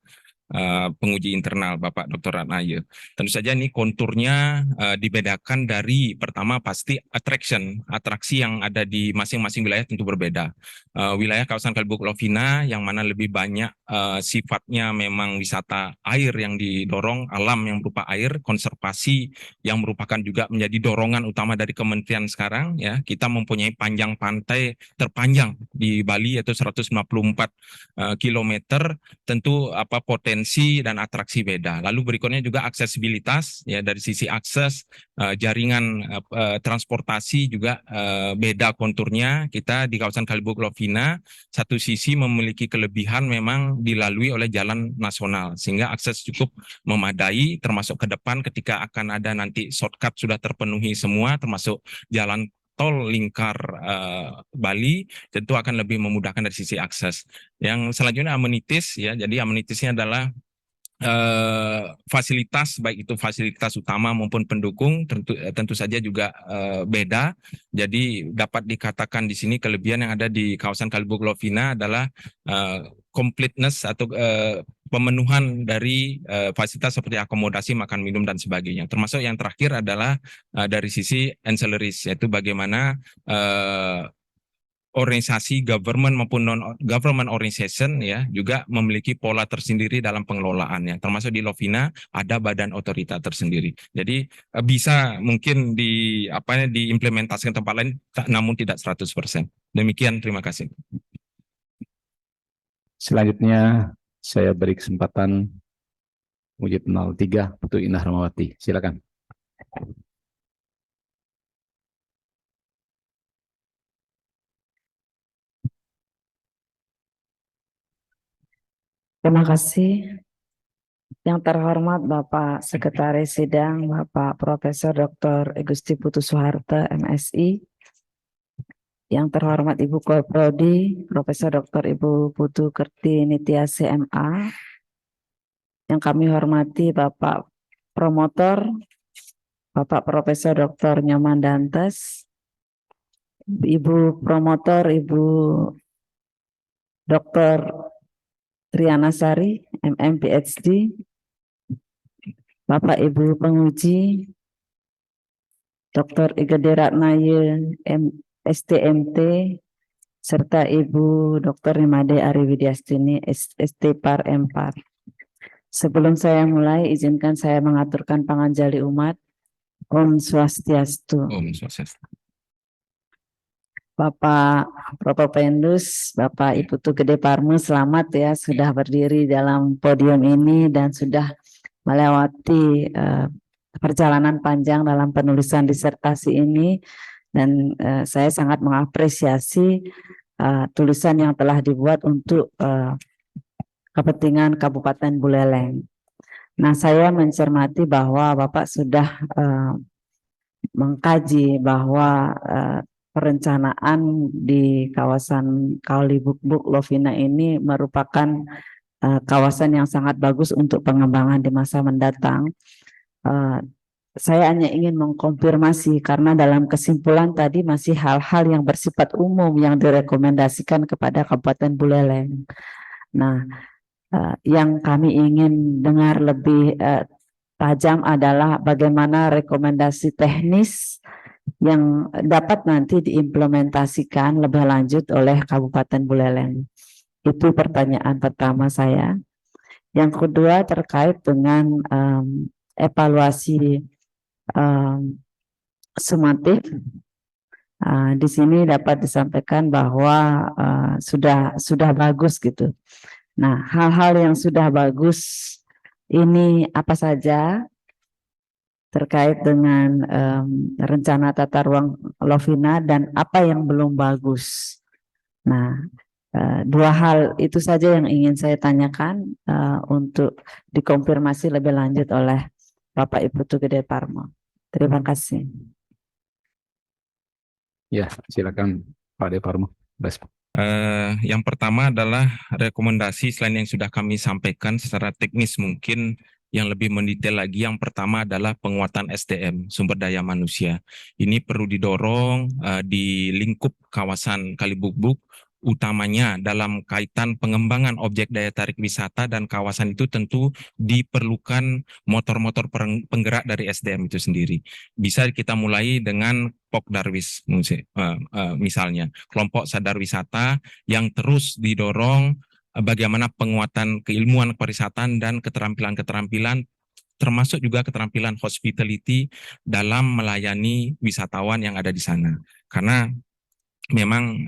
S3: penguji internal Bapak Dr. Ratnaye. Tentu saja ini konturnya dibedakan dari pertama pasti atraksi yang ada di masing-masing wilayah tentu berbeda. Wilayah kawasan Kalibubuk Lovina yang mana lebih banyak sifatnya memang wisata air yang didorong, alam yang berupa air, konservasi yang merupakan juga menjadi dorongan utama dari kementerian sekarang ya. Kita mempunyai panjang pantai terpanjang di Bali yaitu 154 kilometer, tentu potensi dan atraksi beda. Lalu berikutnya juga aksesibilitas ya, dari sisi akses jaringan transportasi juga beda konturnya. Kita di kawasan Kalibubuk Lovina satu sisi memiliki kelebihan memang dilalui oleh jalan nasional sehingga akses cukup memadai, termasuk ke depan ketika akan ada nanti shortcut sudah terpenuhi semua termasuk jalan tol lingkar Bali, tentu akan lebih memudahkan dari sisi akses. Yang selanjutnya amenities ya, jadi amenitisnya adalah fasilitas, baik itu fasilitas utama maupun pendukung, tentu saja juga beda. Jadi dapat dikatakan di sini kelebihan yang ada di kawasan Kalibubuk Lovina adalah completeness atau pemenuhan dari fasilitas seperti akomodasi, makan, minum, dan sebagainya. Termasuk yang terakhir adalah dari sisi ancillaries, yaitu bagaimana organisasi government maupun non-government organization ya juga memiliki pola tersendiri dalam pengelolaannya. Termasuk di Lovina ada badan otorita tersendiri. Jadi bisa mungkin diimplementasikan tempat lain namun tidak 100%. Demikian, terima kasih.
S2: Selanjutnya saya beri kesempatan Mujib 03 Putu Indah Rahmawati. Silakan.
S5: Terima kasih. Yang terhormat Bapak Sekretaris Sidang, Bapak Profesor Dr. Igusti Putu Soeharto, MSI. Yang terhormat Ibu Prodi, Profesor Dr. Ibu Putu Kerti Nityasi, MA. Yang kami hormati Bapak Promotor, Bapak Profesor Dr. Nyoman Dantes, Ibu Promotor, Ibu Dr. Triana Sari, MM PhD, Bapak Ibu penguji, Dr. Igede Ratnaye, STMT, serta Ibu Dr. Nimade Ariwidiastini, STPAR M4. Sebelum saya mulai, izinkan saya mengaturkan panganjali umat. Om Swastiastu.
S3: Om Swastiastu.
S5: Bapak Propopendus, Bapak Ibu Tu Gede Parmu, selamat ya sudah berdiri dalam podium ini dan sudah melewati perjalanan panjang dalam penulisan disertasi ini, dan saya sangat mengapresiasi tulisan yang telah dibuat untuk kepentingan Kabupaten Buleleng. Nah, saya mencermati bahwa Bapak sudah mengkaji bahwa perencanaan di kawasan Kalibubuk Lovina ini merupakan kawasan yang sangat bagus untuk pengembangan di masa mendatang. Saya hanya ingin mengkonfirmasi karena dalam kesimpulan tadi masih hal-hal yang bersifat umum yang direkomendasikan kepada Kabupaten Buleleng. Nah, yang kami ingin dengar lebih tajam adalah bagaimana rekomendasi teknis yang dapat nanti diimplementasikan lebih lanjut oleh Kabupaten Buleleng. Itu pertanyaan pertama saya. Yang kedua terkait dengan evaluasi sumatif. Di sini dapat disampaikan bahwa sudah bagus gitu. Nah, hal-hal yang sudah bagus ini apa saja terkait dengan rencana tata ruang Lovina dan apa yang belum bagus. Nah, dua hal itu saja yang ingin saya tanyakan untuk dikonfirmasi lebih lanjut oleh Bapak Ibu Tugede Parmo. Terima kasih.
S2: Ya, silakan Pak Deparmo.
S3: Yang pertama adalah rekomendasi selain yang sudah kami sampaikan secara teknis mungkin yang lebih mendetail lagi. Yang pertama adalah penguatan SDM, sumber daya manusia. Ini perlu didorong di lingkup kawasan Kalibukbuk, utamanya dalam kaitan pengembangan objek daya tarik wisata dan kawasan itu tentu diperlukan motor-motor penggerak dari SDM itu sendiri. Bisa kita mulai dengan Pokdarwis misalnya, kelompok sadar wisata yang terus didorong bagaimana penguatan keilmuan pariwisata dan keterampilan-keterampilan termasuk juga keterampilan hospitality dalam melayani wisatawan yang ada di sana. Karena memang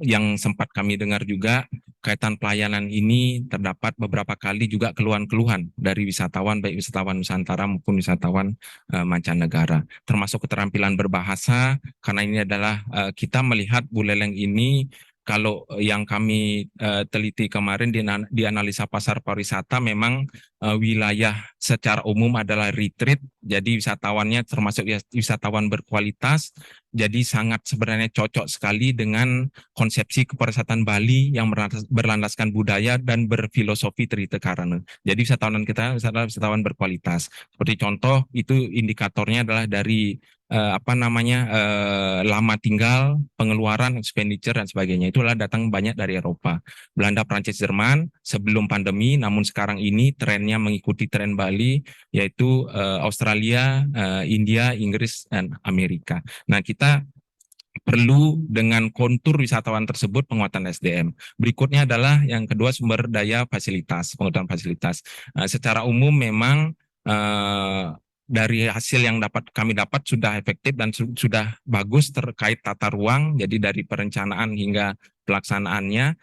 S3: yang sempat kami dengar juga kaitan pelayanan ini terdapat beberapa kali juga keluhan-keluhan dari wisatawan, baik wisatawan Nusantara maupun wisatawan mancanegara, termasuk keterampilan berbahasa. Karena ini adalah kita melihat Buleleng ini, kalau yang kami teliti kemarin di analisa pasar pariwisata, memang wilayah secara umum adalah retreat, jadi wisatawannya termasuk wisatawan berkualitas. Jadi sangat sebenarnya cocok sekali dengan konsepsi kepariwisataan Bali yang berlandaskan budaya dan berfilosofi Trite Karana. Jadi wisatawan kita adalah wisatawan berkualitas. Seperti contoh itu indikatornya adalah dari lama tinggal, pengeluaran, expenditure dan sebagainya. Itulah datang banyak dari Eropa, Belanda, Prancis, Jerman sebelum pandemi. Namun sekarang ini trennya mengikuti tren Bali, yaitu Australia, India, Inggris dan Amerika. Nah, kita perlu dengan kontur wisatawan tersebut penguatan SDM. Berikutnya adalah yang kedua, sumber daya fasilitas, penguatan fasilitas. Secara umum memang dari hasil yang kami dapat sudah efektif dan sudah bagus terkait tata ruang. Jadi dari perencanaan hingga pelaksanaannya,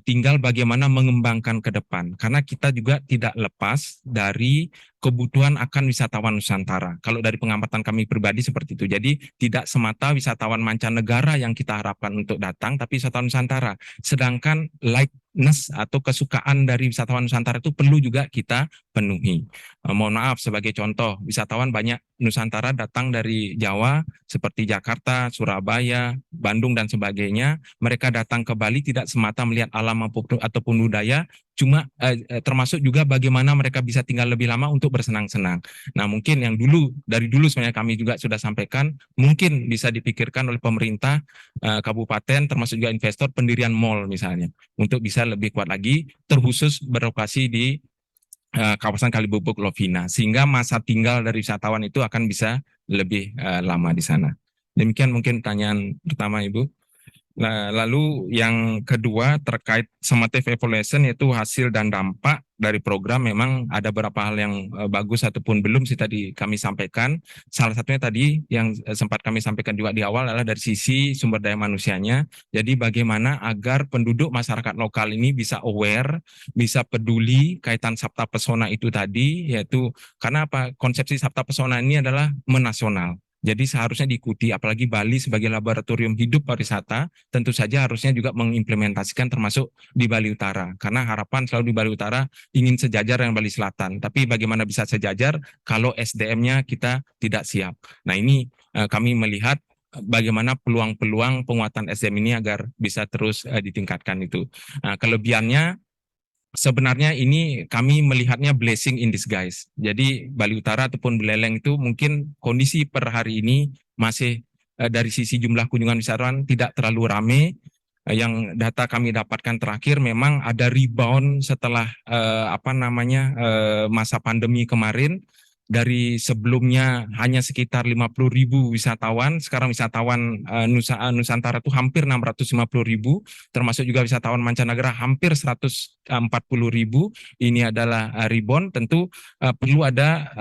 S3: tinggal bagaimana mengembangkan ke depan. Karena kita juga tidak lepas dari kebutuhan akan wisatawan Nusantara. Kalau dari pengamatan kami pribadi seperti itu. Jadi tidak semata wisatawan mancanegara yang kita harapkan untuk datang, tapi wisatawan Nusantara. Sedangkan likeness atau kesukaan dari wisatawan Nusantara itu perlu juga kita penuhi. Mohon maaf, sebagai contoh, wisatawan banyak Nusantara datang dari Jawa seperti Jakarta, Surabaya, Bandung dan sebagainya. Mereka datang ke Bali tidak semata melihat alam ataupun budaya, cuma termasuk juga bagaimana mereka bisa tinggal lebih lama untuk bersenang-senang. Nah, mungkin yang dari dulu sebenarnya kami juga sudah sampaikan, mungkin bisa dipikirkan oleh pemerintah kabupaten termasuk juga investor pendirian mall misalnya, untuk bisa lebih kuat lagi, terkhusus berlokasi di kawasan Kalibukbuk Lovina, sehingga masa tinggal dari wisatawan itu akan bisa lebih lama di sana. Demikian mungkin pertanyaan pertama, Ibu. Nah, lalu yang kedua terkait summative evaluation, yaitu hasil dan dampak dari program. Memang ada beberapa hal yang bagus ataupun belum sih tadi kami sampaikan. Salah satunya tadi yang sempat kami sampaikan juga di awal adalah dari sisi sumber daya manusianya. Jadi bagaimana agar penduduk masyarakat lokal ini bisa aware, bisa peduli kaitan Sabta Pesona itu tadi, yaitu karena apa? Konsepsi Sabta Pesona ini adalah menasional. Jadi seharusnya diikuti, apalagi Bali sebagai laboratorium hidup pariwisata, tentu saja harusnya juga mengimplementasikan termasuk di Bali Utara. Karena harapan selalu di Bali Utara ingin sejajar dengan Bali Selatan. Tapi bagaimana bisa sejajar kalau SDM-nya kita tidak siap. Nah, ini kami melihat bagaimana peluang-peluang penguatan SDM ini agar bisa terus ditingkatkan itu. Nah, kelebihannya sebenarnya ini kami melihatnya blessing in disguise. Jadi Bali Utara ataupun Buleleng itu mungkin kondisi per hari ini masih dari sisi jumlah kunjungan wisatawan tidak terlalu ramai. Yang data kami dapatkan terakhir memang ada rebound setelah masa pandemi kemarin. dari sebelumnya hanya sekitar 50.000 wisatawan, sekarang wisatawan Nusantara itu hampir 650.000, termasuk juga wisatawan mancanegara hampir 140.000. Ini adalah rebound. Tentu perlu ada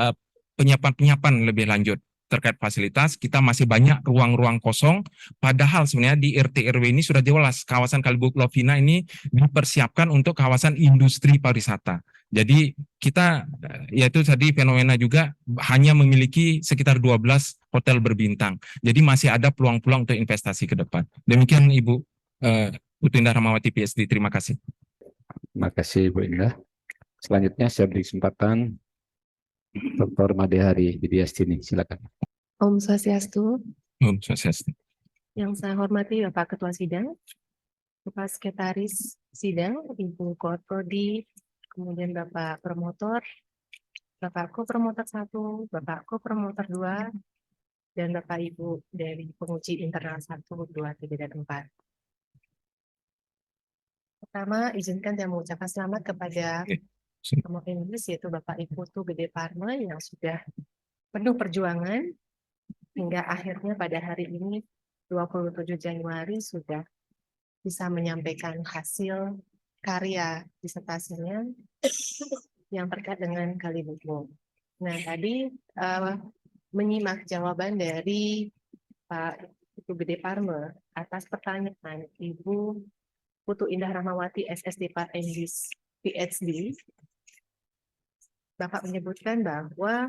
S3: penyiapan lebih lanjut terkait fasilitas. Kita masih banyak ruang-ruang kosong, padahal sebenarnya di RT RW ini sudah jelas kawasan Kalibuk Lovina ini dipersiapkan untuk kawasan industri pariwisata. Jadi kita yaitu tadi fenomena juga hanya memiliki sekitar 12 hotel berbintang. Jadi masih ada peluang-peluang untuk investasi ke depan. Demikian Ibu Putu Indah Rahmawati PSD. Terima kasih.
S2: Terima kasih Bu Indah. Selanjutnya saya beri kesempatan Dr. Madehari Widiastini, silakan.
S6: Om Swastiastu.
S3: Om Swastiastu.
S6: Yang saya hormati Bapak Ketua Sidang, Bapak Sekretaris Sidang, Ibu Korprodi, kemudian Bapak Promotor, Bapak Kopromotor 1, Bapak Kopromotor 2, dan Bapak Ibu dari penguji internal 1, 2, 3, dan 4. Pertama, izinkan saya mengucapkan selamat kepada promotor Inggris, yaitu Bapak Ibu Putu Gede Parma yang sudah penuh perjuangan hingga akhirnya pada hari ini 27 Januari sudah bisa menyampaikan hasil karya disertasinya yang terkait dengan Kalibuk. Nah, tadi menyimak jawaban dari Pak Putu Gede Parma atas pertanyaan Ibu Putu Indah Rahmawati SSD Pak English PhD. Bapak menyebutkan bahwa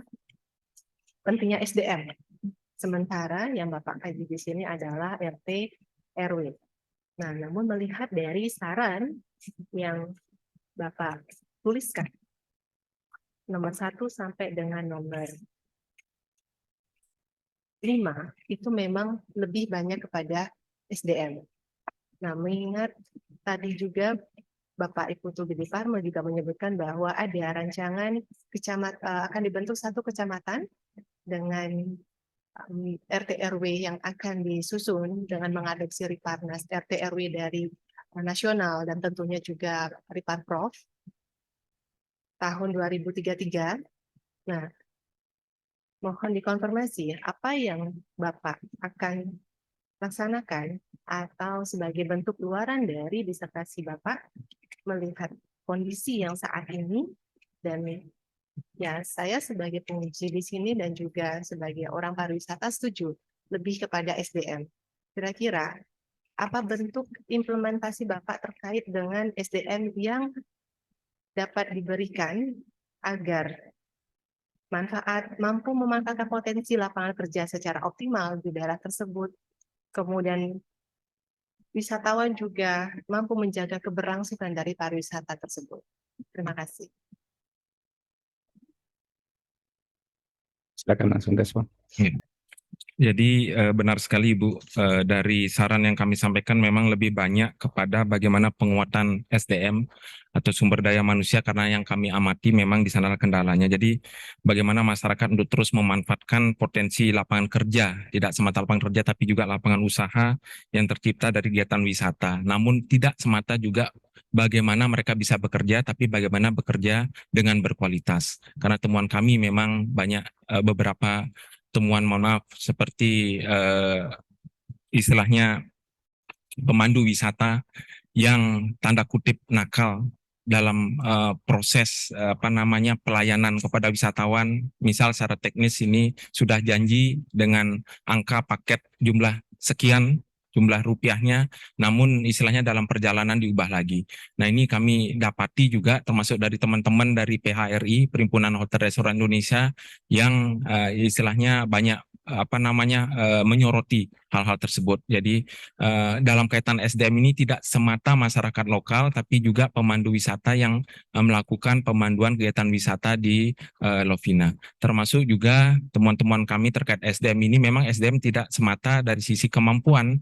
S6: pentingnya SDM. Sementara yang Bapak kaji di sini adalah RT RW. Nah, namun melihat dari saran yang Bapak tuliskan, nomor 1 sampai dengan nomor 5, itu memang lebih banyak kepada SDM. Nah, mengingat tadi juga Bapak Ibu Putu Gede Parma juga menyebutkan bahwa ada rancangan akan dibentuk satu kecamatan dengan RT RW yang akan disusun dengan mengadopsi Riparnas RT RW dari nasional dan tentunya juga Riparprov tahun 2033. Nah, mohon dikonfirmasi apa yang Bapak akan laksanakan atau sebagai bentuk luaran dari disertasi Bapak melihat kondisi yang saat ini. Dan ya, saya sebagai penguji di sini dan juga sebagai orang pariwisata setuju lebih kepada SDM. Kira-kira apa bentuk implementasi Bapak terkait dengan SDM yang dapat diberikan agar mampu memanfaatkan potensi lapangan kerja secara optimal di daerah tersebut, kemudian wisatawan juga mampu menjaga keberlangsungan dari pariwisata tersebut. Terima kasih.
S2: Silakan langsung respon.
S3: Jadi benar sekali Ibu, dari saran yang kami sampaikan memang lebih banyak kepada bagaimana penguatan SDM atau sumber daya manusia, karena yang kami amati memang di sana kendalanya. Jadi bagaimana masyarakat untuk terus memanfaatkan potensi lapangan kerja, tidak semata lapangan kerja tapi juga lapangan usaha yang tercipta dari kegiatan wisata. Namun tidak semata juga bagaimana mereka bisa bekerja, tapi bagaimana bekerja dengan berkualitas. Karena temuan kami memang banyak beberapa temuan, mohon maaf, seperti istilahnya pemandu wisata yang tanda kutip nakal dalam proses pelayanan kepada wisatawan. Misal secara teknis ini sudah janji dengan angka paket jumlah sekian, jumlah rupiahnya, namun istilahnya dalam perjalanan diubah lagi. Nah, ini kami dapati juga termasuk dari teman-teman dari PHRI, Perhimpunan Hotel Restoran Indonesia, yang istilahnya banyak menyoroti hal-hal tersebut. Jadi dalam kaitan SDM ini tidak semata masyarakat lokal, tapi juga pemandu wisata yang melakukan pemanduan kegiatan wisata di Lovina. Termasuk juga temuan-temuan kami terkait SDM ini, memang SDM tidak semata dari sisi kemampuan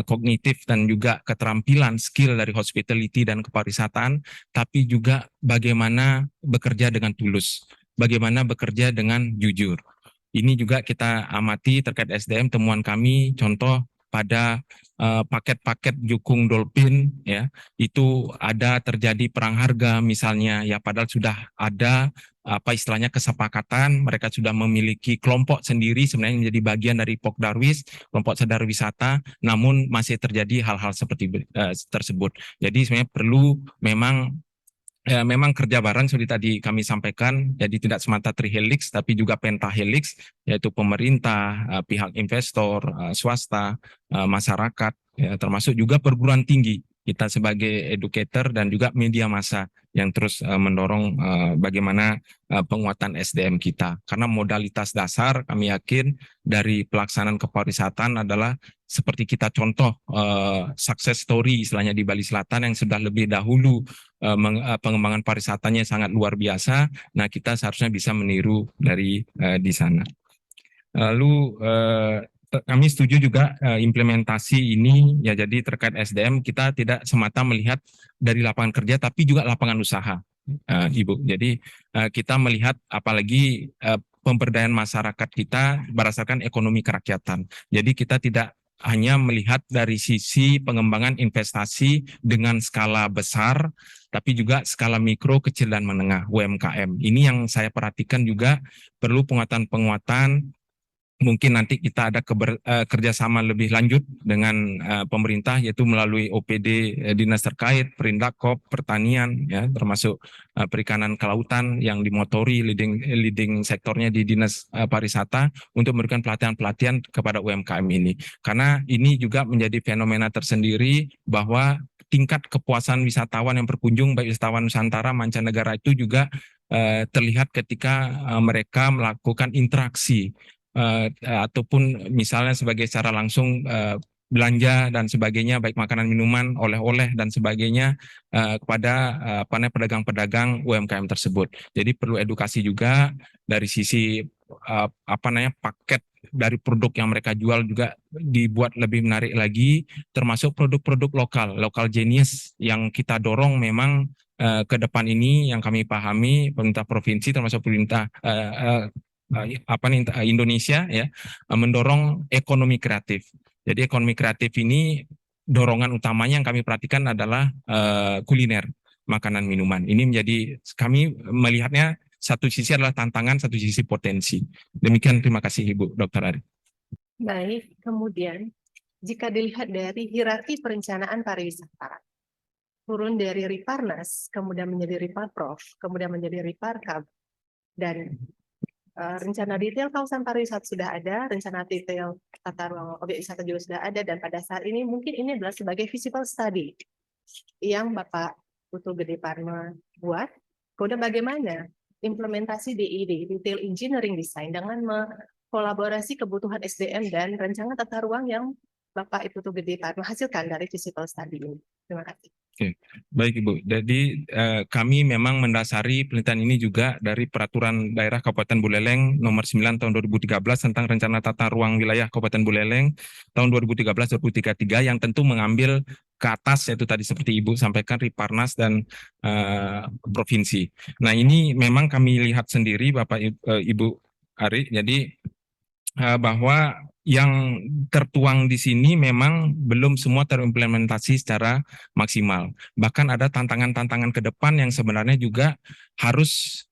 S3: kognitif dan juga keterampilan skill dari hospitality dan kepariwisataan, tapi juga bagaimana bekerja dengan tulus, bagaimana bekerja dengan jujur. Ini juga kita amati terkait SDM. Temuan kami contoh pada paket-paket Jukung Dolphin, ya, itu ada terjadi perang harga misalnya, ya, padahal sudah ada apa istilahnya kesepakatan, mereka sudah memiliki kelompok sendiri sebenarnya menjadi bagian dari Pokdarwis, kelompok sadar wisata, namun masih terjadi hal-hal seperti tersebut. Jadi sebenarnya perlu memang kerja bareng seperti tadi kami sampaikan, jadi tidak semata trihelix tapi juga pentahelix, yaitu pemerintah, pihak investor, swasta, masyarakat, ya, termasuk juga perguruan tinggi, kita sebagai educator dan juga media massa yang terus mendorong bagaimana penguatan SDM kita. Karena modalitas dasar kami yakin dari pelaksanaan kepariwisataan adalah seperti kita contoh success story istilahnya di Bali Selatan yang sudah lebih dahulu pengembangan pariwisatanya sangat luar biasa. Nah, kita seharusnya bisa meniru dari di sana. Lalu kami setuju juga implementasi ini ya, jadi terkait SDM kita tidak semata melihat dari lapangan kerja tapi juga lapangan usaha, Ibu. Jadi kita melihat apalagi pemberdayaan masyarakat kita berdasarkan ekonomi kerakyatan. Jadi kita tidak hanya melihat dari sisi pengembangan investasi dengan skala besar, tapi juga skala mikro, kecil, dan menengah, UMKM. Ini yang saya perhatikan juga perlu penguatan-penguatan. Mungkin nanti kita ada kerjasama lebih lanjut dengan pemerintah, yaitu melalui OPD dinas terkait, Perindakop, pertanian, ya, termasuk perikanan kelautan yang dimotori leading sektornya di dinas pariwisata untuk memberikan pelatihan-pelatihan kepada UMKM ini. Karena ini juga menjadi fenomena tersendiri bahwa tingkat kepuasan wisatawan yang berkunjung, baik wisatawan Nusantara, mancanegara, itu juga terlihat ketika mereka melakukan interaksi ataupun misalnya sebagai secara langsung belanja dan sebagainya, baik makanan, minuman, oleh-oleh dan sebagainya kepada pedagang-pedagang UMKM tersebut. Jadi perlu edukasi juga dari sisi paket dari produk yang mereka jual juga dibuat lebih menarik lagi, termasuk produk-produk lokal genius yang kita dorong memang ke depan ini yang kami pahami pemerintah provinsi termasuk pemerintah Indonesia ya mendorong ekonomi kreatif. Jadi ekonomi kreatif ini dorongan utamanya yang kami perhatikan adalah kuliner, makanan, minuman. Ini menjadi kami melihatnya satu sisi adalah tantangan, satu sisi potensi. Demikian, terima kasih Ibu Dr. Ari.
S6: Baik, kemudian jika dilihat dari hierarki perencanaan pariwisata, turun dari Riparnas, kemudian menjadi Riparprov, kemudian menjadi Riparkab, dan rencana detail kawasan pariwisata sudah ada, rencana detail tata ruang objek wisata juga sudah ada, dan pada saat ini mungkin ini adalah sebagai visible study yang Bapak Putu Gede Parma buat. Kemudian bagaimana implementasi DED, Detail Engineering Design, dengan kolaborasi kebutuhan SDM dan rancangan tata ruang yang Bapak Putu Gede Parma hasilkan dari visible study ini. Terima kasih.
S3: Oke, baik Ibu. Jadi kami memang mendasari penelitian ini juga dari Peraturan Daerah Kabupaten Buleleng Nomor 9 Tahun 2013 tentang Rencana Tata Ruang Wilayah Kabupaten Buleleng tahun 2013-2033 yang tentu mengambil ke atas, yaitu tadi seperti Ibu sampaikan Riparnas dan provinsi. Nah, ini memang kami lihat sendiri Bapak Ibu Ari, jadi bahwa yang tertuang di sini memang belum semua terimplementasi secara maksimal. Bahkan ada tantangan-tantangan ke depan yang sebenarnya juga harus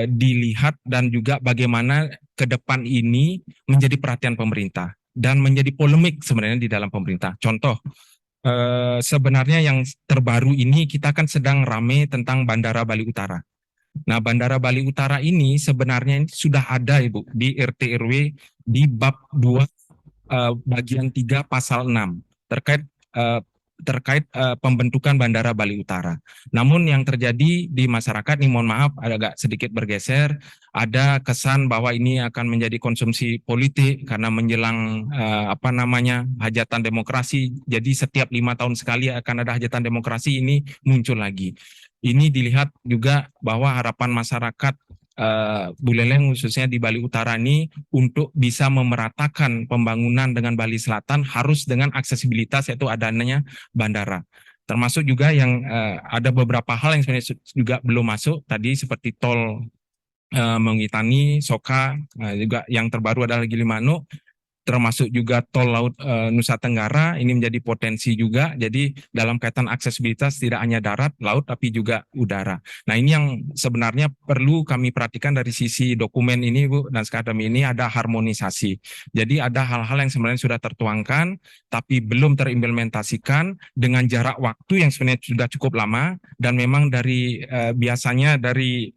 S3: dilihat dan juga bagaimana ke depan ini menjadi perhatian pemerintah dan menjadi polemik sebenarnya di dalam pemerintah. Contoh, sebenarnya yang terbaru ini kita kan sedang rame tentang Bandara Bali Utara. Nah, Bandara Bali Utara ini sebenarnya sudah ada Ibu di RT RW di bab 2 bagian 3 pasal 6 terkait pembentukan Bandara Bali Utara. Namun yang terjadi di masyarakat ini, mohon maaf agak sedikit bergeser, ada kesan bahwa ini akan menjadi konsumsi politik karena menjelang hajatan demokrasi. Jadi setiap 5 tahun sekali akan ada hajatan demokrasi, ini muncul lagi. Ini dilihat juga bahwa harapan masyarakat Buleleng khususnya di Bali Utara ini untuk bisa memeratakan pembangunan dengan Bali Selatan harus dengan aksesibilitas, yaitu adanya bandara. Termasuk juga yang ada beberapa hal yang sebenarnya juga belum masuk tadi seperti tol Mengitani, Soka, juga yang terbaru adalah Gilimanuk. termasuk juga tol laut Nusa Tenggara ini menjadi potensi juga. Jadi dalam kaitan aksesibilitas tidak hanya darat, laut, tapi juga udara. Nah ini yang sebenarnya perlu kami perhatikan dari sisi dokumen ini Bu, dan akademi ini ada harmonisasi. Jadi ada hal-hal yang sebenarnya sudah tertuangkan, tapi belum terimplementasikan dengan jarak waktu yang sebenarnya sudah cukup lama, dan memang dari biasanya dari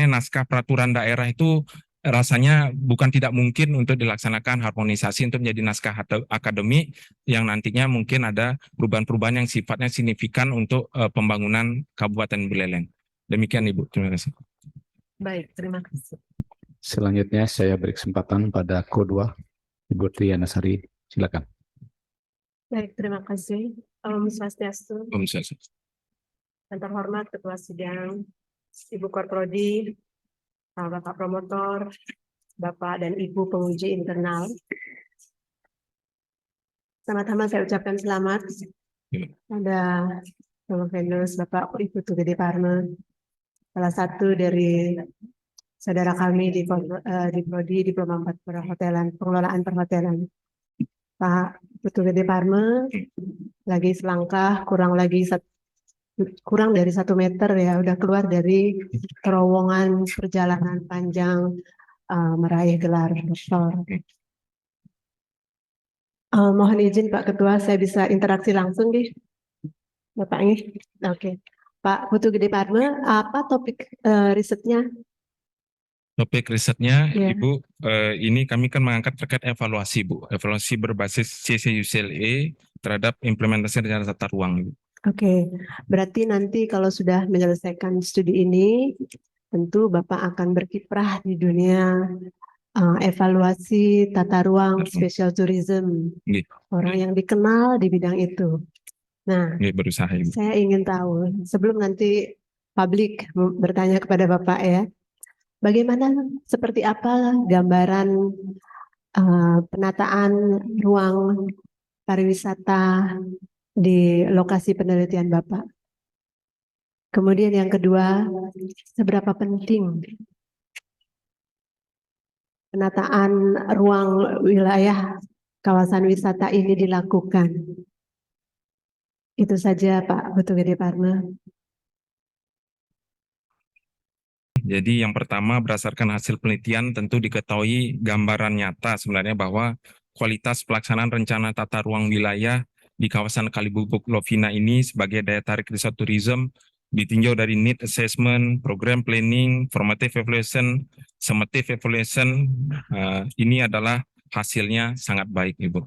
S3: naskah peraturan daerah itu rasanya bukan tidak mungkin untuk dilaksanakan harmonisasi untuk menjadi naskah akademik yang nantinya mungkin ada perubahan-perubahan yang sifatnya signifikan untuk pembangunan Kabupaten Buleleng. Demikian Ibu, terima kasih.
S6: Baik, terima kasih.
S2: Selanjutnya saya beri kesempatan pada Ko2, Ibu Triana Sari, silakan.
S6: Baik, terima kasih. Om Swastiastu.
S3: Om Swastiastu.
S6: Yang terhormat Ketua Sidang, Ibu Korprodi, Bapak Promotor, Bapak dan Ibu Penguji Internal. Sama-sama saya ucapkan selamat pada Promovendus Bapak Ibu Tugede Parma, salah satu dari saudara kami di Prodi Diploma 4 Perhotelan, Pengelolaan Perhotelan. Pak Putu Gede Parma, lagi selangkah, kurang dari 1 meter ya, udah keluar dari terowongan perjalanan panjang meraih gelar doktor. Mohon izin Pak Ketua, saya bisa interaksi langsung nih, Bapak ini. Oke, Pak Putu Gede Parma, apa topik risetnya?
S3: Topik risetnya,
S6: Ya.
S3: Ibu, ini kami kan mengangkat terkait evaluasi, Bu. Evaluasi berbasis CCUCLE terhadap implementasi rencana tata ruang, Ibu.
S6: Oke, berarti nanti kalau sudah menyelesaikan studi ini, tentu Bapak akan berkiprah di dunia evaluasi tata ruang special tourism,
S3: Gitu.
S6: orang yang dikenal di bidang itu. Nah,
S3: Berusaha, Ibu.
S6: saya ingin tahu, sebelum nanti publik bertanya kepada Bapak ya, bagaimana, seperti apa gambaran penataan ruang pariwisata di lokasi penelitian Bapak? Kemudian yang kedua, seberapa penting penataan ruang wilayah kawasan wisata ini dilakukan? Itu saja Pak Putu Gede Parma.
S3: Jadi yang pertama berdasarkan hasil penelitian tentu diketahui gambaran nyata sebenarnya bahwa kualitas pelaksanaan rencana tata ruang wilayah di kawasan Kalibubuk Lovina ini sebagai daya tarik resort tourism ditinjau dari need assessment, program planning, formative evaluation, summative evaluation, ini adalah hasilnya sangat baik Ibu.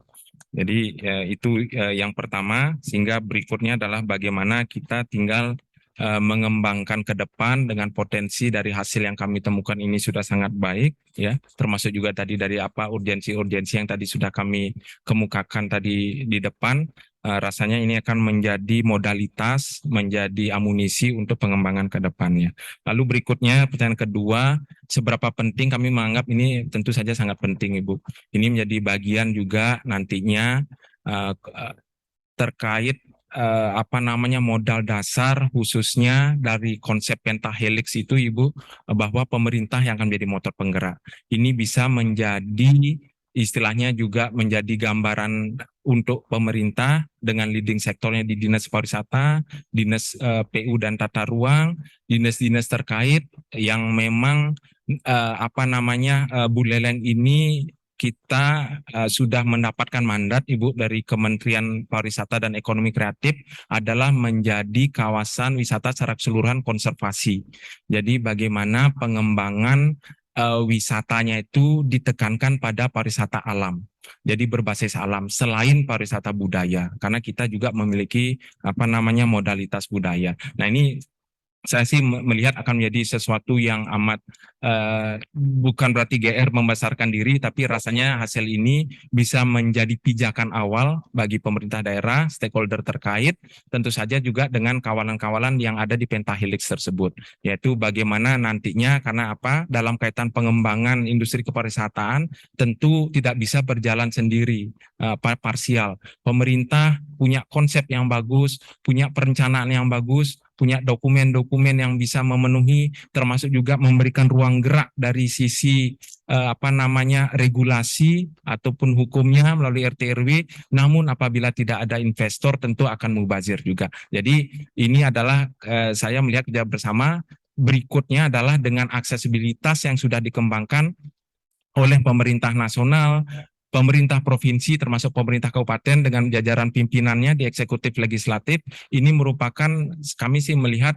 S3: Jadi itu yang pertama, sehingga berikutnya adalah bagaimana kita tinggal mengembangkan ke depan dengan potensi dari hasil yang kami temukan ini sudah sangat baik ya, termasuk juga tadi dari apa urgensi-urgensi yang tadi sudah kami kemukakan tadi di depan. Rasanya ini akan menjadi modalitas, menjadi amunisi untuk pengembangan ke depannya. Lalu berikutnya pertanyaan kedua, seberapa penting kami menganggap ini tentu saja sangat penting Ibu. Ini menjadi bagian juga nantinya terkait modal dasar khususnya dari konsep pentahelix itu Ibu, bahwa pemerintah yang akan menjadi motor penggerak. Ini bisa menjadi istilahnya juga menjadi gambaran untuk pemerintah dengan leading sektornya di Dinas Pariwisata, Dinas PU dan Tata Ruang, dinas-dinas terkait yang memang Buleleng ini kita sudah mendapatkan mandat Ibu dari Kementerian Pariwisata dan Ekonomi Kreatif adalah menjadi kawasan wisata secara keseluruhan konservasi. Jadi bagaimana pengembangan wisatanya itu ditekankan pada pariwisata alam. Jadi berbasis alam selain pariwisata budaya, karena kita juga memiliki modalitas budaya. Nah ini saya sih melihat akan menjadi sesuatu yang amat bukan berarti GR membesarkan diri, tapi rasanya hasil ini bisa menjadi pijakan awal bagi pemerintah daerah, stakeholder terkait, tentu saja juga dengan kawalan-kawalan yang ada di pentahelix tersebut, yaitu bagaimana nantinya, karena dalam kaitan pengembangan industri kepariwisataan tentu tidak bisa berjalan sendiri, parsial. Pemerintah punya konsep yang bagus, punya perencanaan yang bagus, punya dokumen-dokumen yang bisa memenuhi, termasuk juga memberikan ruang gerak dari sisi regulasi ataupun hukumnya melalui RT RW. Namun apabila tidak ada investor tentu akan mubazir juga. Jadi ini adalah saya melihat kerja bersama. Berikutnya adalah dengan aksesibilitas yang sudah dikembangkan oleh pemerintah nasional, pemerintah provinsi termasuk pemerintah kabupaten dengan jajaran pimpinannya di eksekutif legislatif. Ini merupakan, kami sih melihat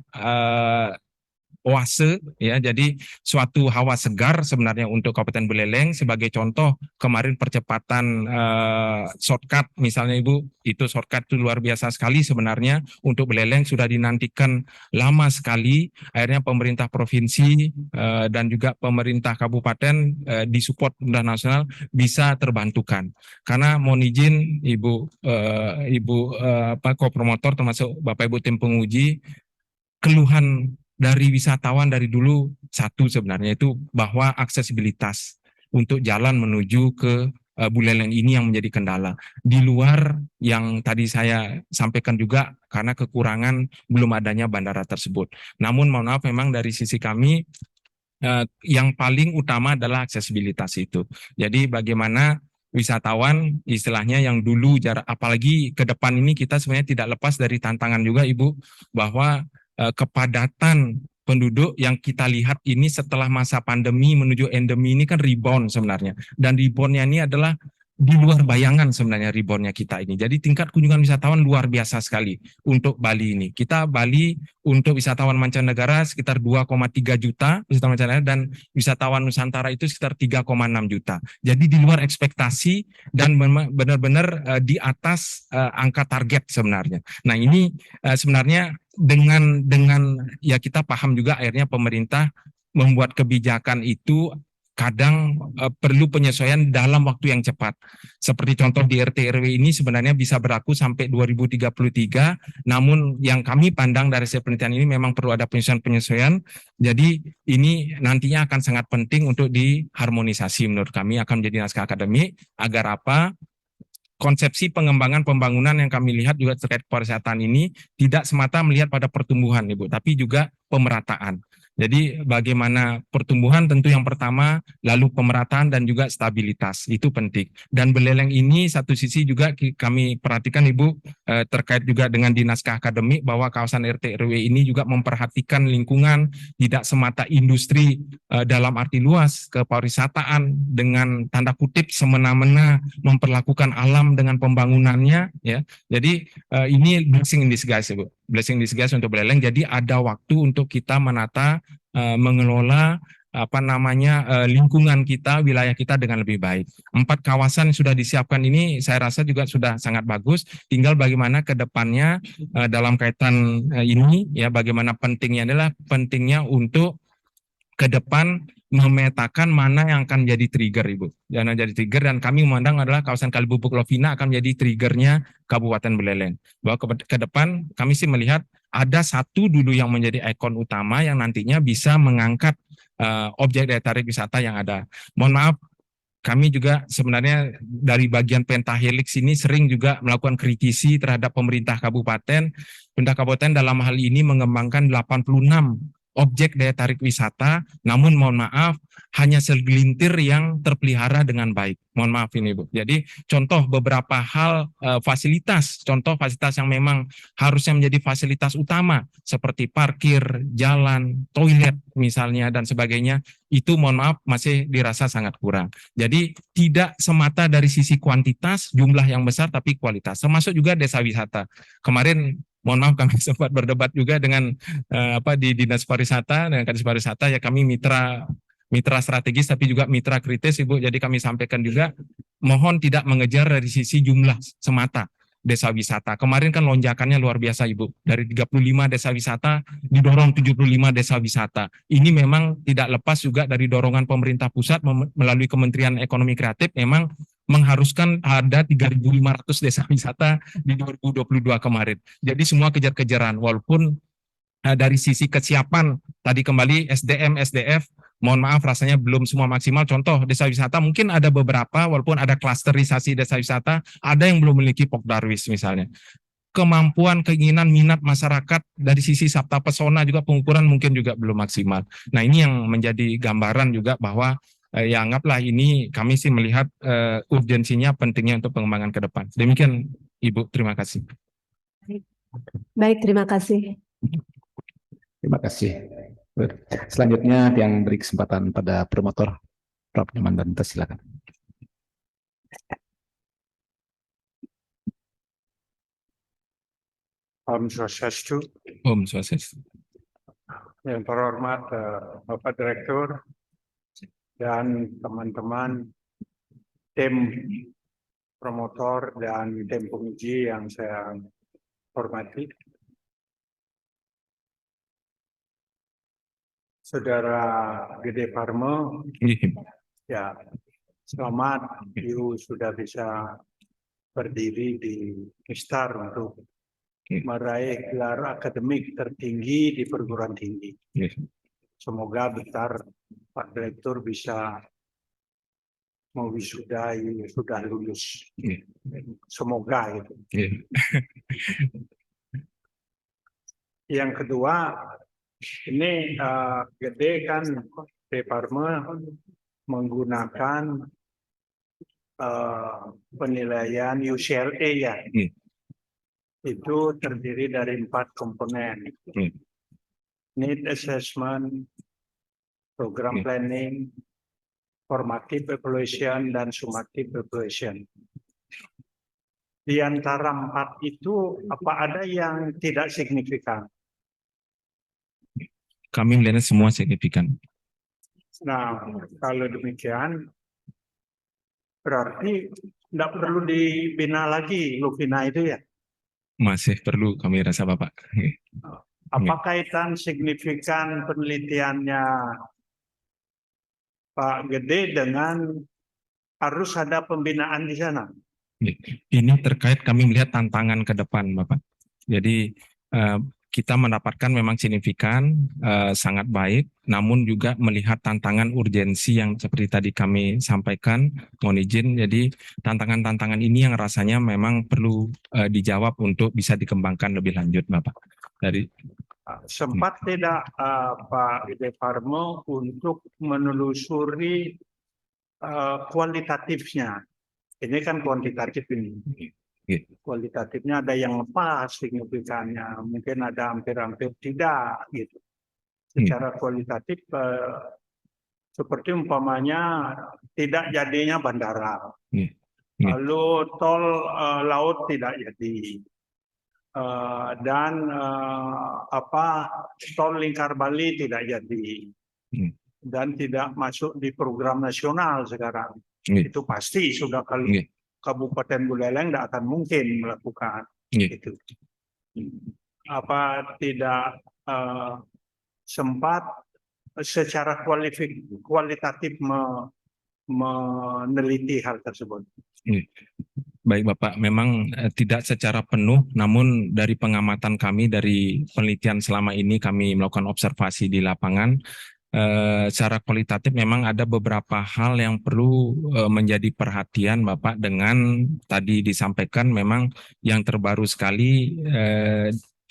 S3: oase, ya, jadi suatu hawa segar sebenarnya untuk Kabupaten Buleleng. Sebagai contoh, kemarin percepatan shortcut misalnya Ibu, itu shortcut itu luar biasa sekali sebenarnya untuk Buleleng, sudah dinantikan lama sekali. Akhirnya pemerintah provinsi dan juga pemerintah kabupaten disupport pemerintah nasional bisa terbantukan. Karena mohon izin Ibu kopromotor termasuk Bapak Ibu tim penguji, keluhan dari wisatawan dari dulu satu sebenarnya itu bahwa aksesibilitas untuk jalan menuju ke Buleleng ini yang menjadi kendala. Di luar yang tadi saya sampaikan juga karena kekurangan belum adanya bandara tersebut. Namun mohon maaf memang dari sisi kami yang paling utama adalah aksesibilitas itu. Jadi bagaimana wisatawan istilahnya yang dulu apalagi ke depan ini kita sebenarnya tidak lepas dari tantangan juga Ibu, bahwa kepadatan penduduk yang kita lihat ini setelah masa pandemi menuju endemi ini kan rebound sebenarnya, dan reboundnya ini adalah di luar bayangan sebenarnya reboundnya kita ini. Jadi tingkat kunjungan wisatawan luar biasa sekali untuk Bali ini. Kita Bali untuk wisatawan mancanegara sekitar 2,3 juta wisatawan mancanegara, dan wisatawan Nusantara itu sekitar 3,6 juta. Jadi di luar ekspektasi dan benar-benar di atas angka target sebenarnya. Nah ini sebenarnya dengan ya kita paham juga akhirnya pemerintah membuat kebijakan itu kadang perlu penyesuaian dalam waktu yang cepat. Seperti contoh di RT RW ini sebenarnya bisa berlaku sampai 2033, namun yang kami pandang dari hasil penelitian ini memang perlu ada penyesuaian. Jadi ini nantinya akan sangat penting untuk diharmonisasi, menurut kami akan menjadi naskah akademik agar apa? Konsepsi pengembangan pembangunan yang kami lihat juga terkait pariwisata ini tidak semata melihat pada pertumbuhan Ibu, tapi juga pemerataan. Jadi bagaimana pertumbuhan tentu yang pertama, lalu pemerataan dan juga stabilitas, itu penting. Dan Buleleng ini satu sisi juga kami perhatikan Ibu, terkait juga dengan di naskah akademik bahwa kawasan RT RW ini juga memperhatikan lingkungan, tidak semata industri dalam arti luas, kepariwisataan dengan tanda kutip semena-mena memperlakukan alam dengan pembangunannya, ya. Jadi ini blessing in disguise Ibu. Blessing in disguise untuk Buleleng. Jadi ada waktu untuk kita menata, mengelola lingkungan kita, wilayah kita dengan lebih baik. 4 kawasan yang sudah disiapkan ini saya rasa juga sudah sangat bagus. Tinggal bagaimana ke depannya dalam kaitan ini, ya, bagaimana pentingnya untuk ke depan memetakan mana yang akan jadi trigger Ibu. Dan jadi trigger, dan kami memandang adalah kawasan Kali Bubuk Lovina akan menjadi triggernya Kabupaten Buleleng. Bahwa ke depan kami sih melihat ada satu dulu yang menjadi ikon utama yang nantinya bisa mengangkat objek daya tarik wisata yang ada. Mohon maaf, kami juga sebenarnya dari bagian pentahelix ini sering juga melakukan kritisi terhadap pemerintah kabupaten. Pemerintah kabupaten dalam hal ini mengembangkan 86 objek daya tarik wisata, namun mohon maaf hanya segelintir yang terpelihara dengan baik. Mohon maaf ini Bu. Jadi contoh beberapa hal fasilitas yang memang harusnya menjadi fasilitas utama seperti parkir, jalan, toilet misalnya dan sebagainya, itu mohon maaf masih dirasa sangat kurang. Jadi tidak semata dari sisi kuantitas jumlah yang besar, tapi kualitas. Termasuk juga desa wisata. Kemarin mohon maaf kami sempat berdebat juga dengan di Dinas Pariwisata, dengan Kadis Pariwisata, ya kami mitra strategis tapi juga mitra kritis Ibu. Jadi kami sampaikan juga mohon tidak mengejar dari sisi jumlah semata desa wisata. Kemarin kan lonjakannya luar biasa Ibu. Dari 35 desa wisata didorong 75 desa wisata. Ini memang tidak lepas juga dari dorongan pemerintah pusat melalui Kementerian Ekonomi Kreatif, memang mengharuskan ada 3.500 desa wisata di 2022 kemarin. Jadi semua kejar-kejaran, walaupun dari sisi kesiapan tadi kembali SDM, SDF, mohon maaf rasanya belum semua maksimal. Contoh desa wisata mungkin ada beberapa, walaupun ada klasterisasi desa wisata, ada yang belum memiliki Pokdarwis misalnya. kemampuan, keinginan, minat masyarakat dari sisi sabta pesona juga pengukuran mungkin juga belum maksimal. Nah, ini yang menjadi gambaran juga bahwa ya anggaplah ini kami sih melihat urgensinya pentingnya untuk pengembangan ke depan. Demikian Ibu, terima kasih.
S7: Baik, terima kasih.
S2: Terima kasih. Selanjutnya yang beri kesempatan pada promotor Prof. Nyoman, silakan.
S8: Om Swastiastu.
S3: Om Swastiastu.
S8: Yang terhormat Bapak Direktur dan teman-teman tim promotor dan tim penguji yang saya hormati. Saudara Gede Parmo, ya selamat you sudah bisa berdiri di ISTAR untuk meraih gelar akademik tertinggi di perguruan tinggi. Semoga bentar Pak Direktur bisa mewisudahi, sudah lulus. Semoga itu. Yang kedua, ini Gede kan Departemen menggunakan penilaian UCLA ya. Itu terdiri dari 4 komponen. Need assessment, program planning, formative evaluation, dan summative evaluation. Di antara 4 itu, apa ada yang tidak signifikan?
S3: Kami melihatnya semua signifikan.
S8: Nah, kalau demikian, berarti tidak perlu dibina lagi Lufina itu ya?
S3: Masih perlu kami rasa Bapak.
S8: Apa kaitan signifikan penelitiannya Pak Gede dengan harus ada pembinaan di sana?
S3: Ini terkait kami melihat tantangan ke depan Bapak. Jadi kita mendapatkan memang signifikan, sangat baik, namun juga melihat tantangan urgensi yang seperti tadi kami sampaikan, mohon izin, jadi tantangan-tantangan ini yang rasanya memang perlu dijawab untuk bisa dikembangkan lebih lanjut, Bapak. Dari
S8: sempat tidak Pak Gede Parmo untuk menelusuri kualitatifnya? Ini kan kuantitatif ini. Kualitatifnya ada yang pas signifikannya, mungkin ada hampir-hampir tidak gitu. Secara kualitatif seperti umpamanya tidak jadinya bandara, lalu tol laut tidak jadi, dan tol lingkar Bali tidak jadi, dan tidak masuk di program nasional sekarang. Itu pasti sudah kalau Kabupaten Buleleng tidak akan mungkin melakukan itu. Apa tidak sempat secara kualitatif meneliti hal tersebut?
S3: Baik Bapak, memang tidak secara penuh, namun dari pengamatan kami, dari penelitian selama ini kami melakukan observasi di lapangan, secara kualitatif memang ada beberapa hal yang perlu menjadi perhatian Bapak, dengan tadi disampaikan memang yang terbaru sekali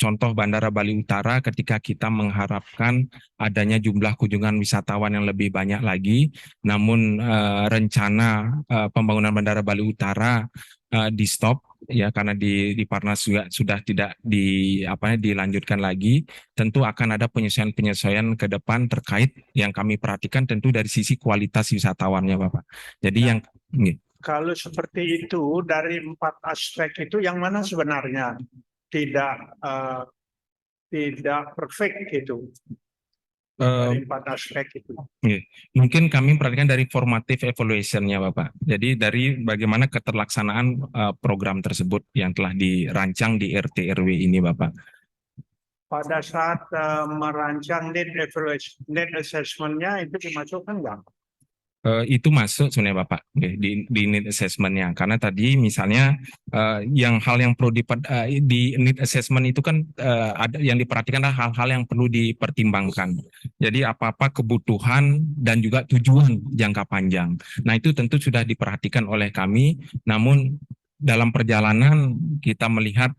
S3: contoh Bandara Bali Utara, ketika kita mengharapkan adanya jumlah kunjungan wisatawan yang lebih banyak lagi, namun rencana pembangunan Bandara Bali Utara di stop ya, karena di Parnas juga sudah tidak dilanjutkan lagi. Tentu akan ada penyesuaian ke depan terkait yang kami perhatikan tentu dari sisi kualitas wisatawannya Bapak. Jadi
S8: kalau seperti itu, dari 4 aspek itu yang mana sebenarnya tidak perfect gitu? Dari 4 aspek itu.
S3: Mungkin kami perhatikan dari formative evaluation-nya Bapak. Jadi dari bagaimana keterlaksanaan program tersebut yang telah dirancang di RT RW ini Bapak.
S8: Pada saat merancang need assessment-nya itu dimasukkan nggak?
S3: Itu masuk sebenarnya Bapak di need assessment-nya, karena tadi misalnya hal yang perlu di need assessment itu kan ada yang diperhatikan adalah hal-hal yang perlu dipertimbangkan. Jadi apa-apa kebutuhan dan juga tujuan jangka panjang. Nah itu tentu sudah diperhatikan oleh kami, namun dalam perjalanan kita melihat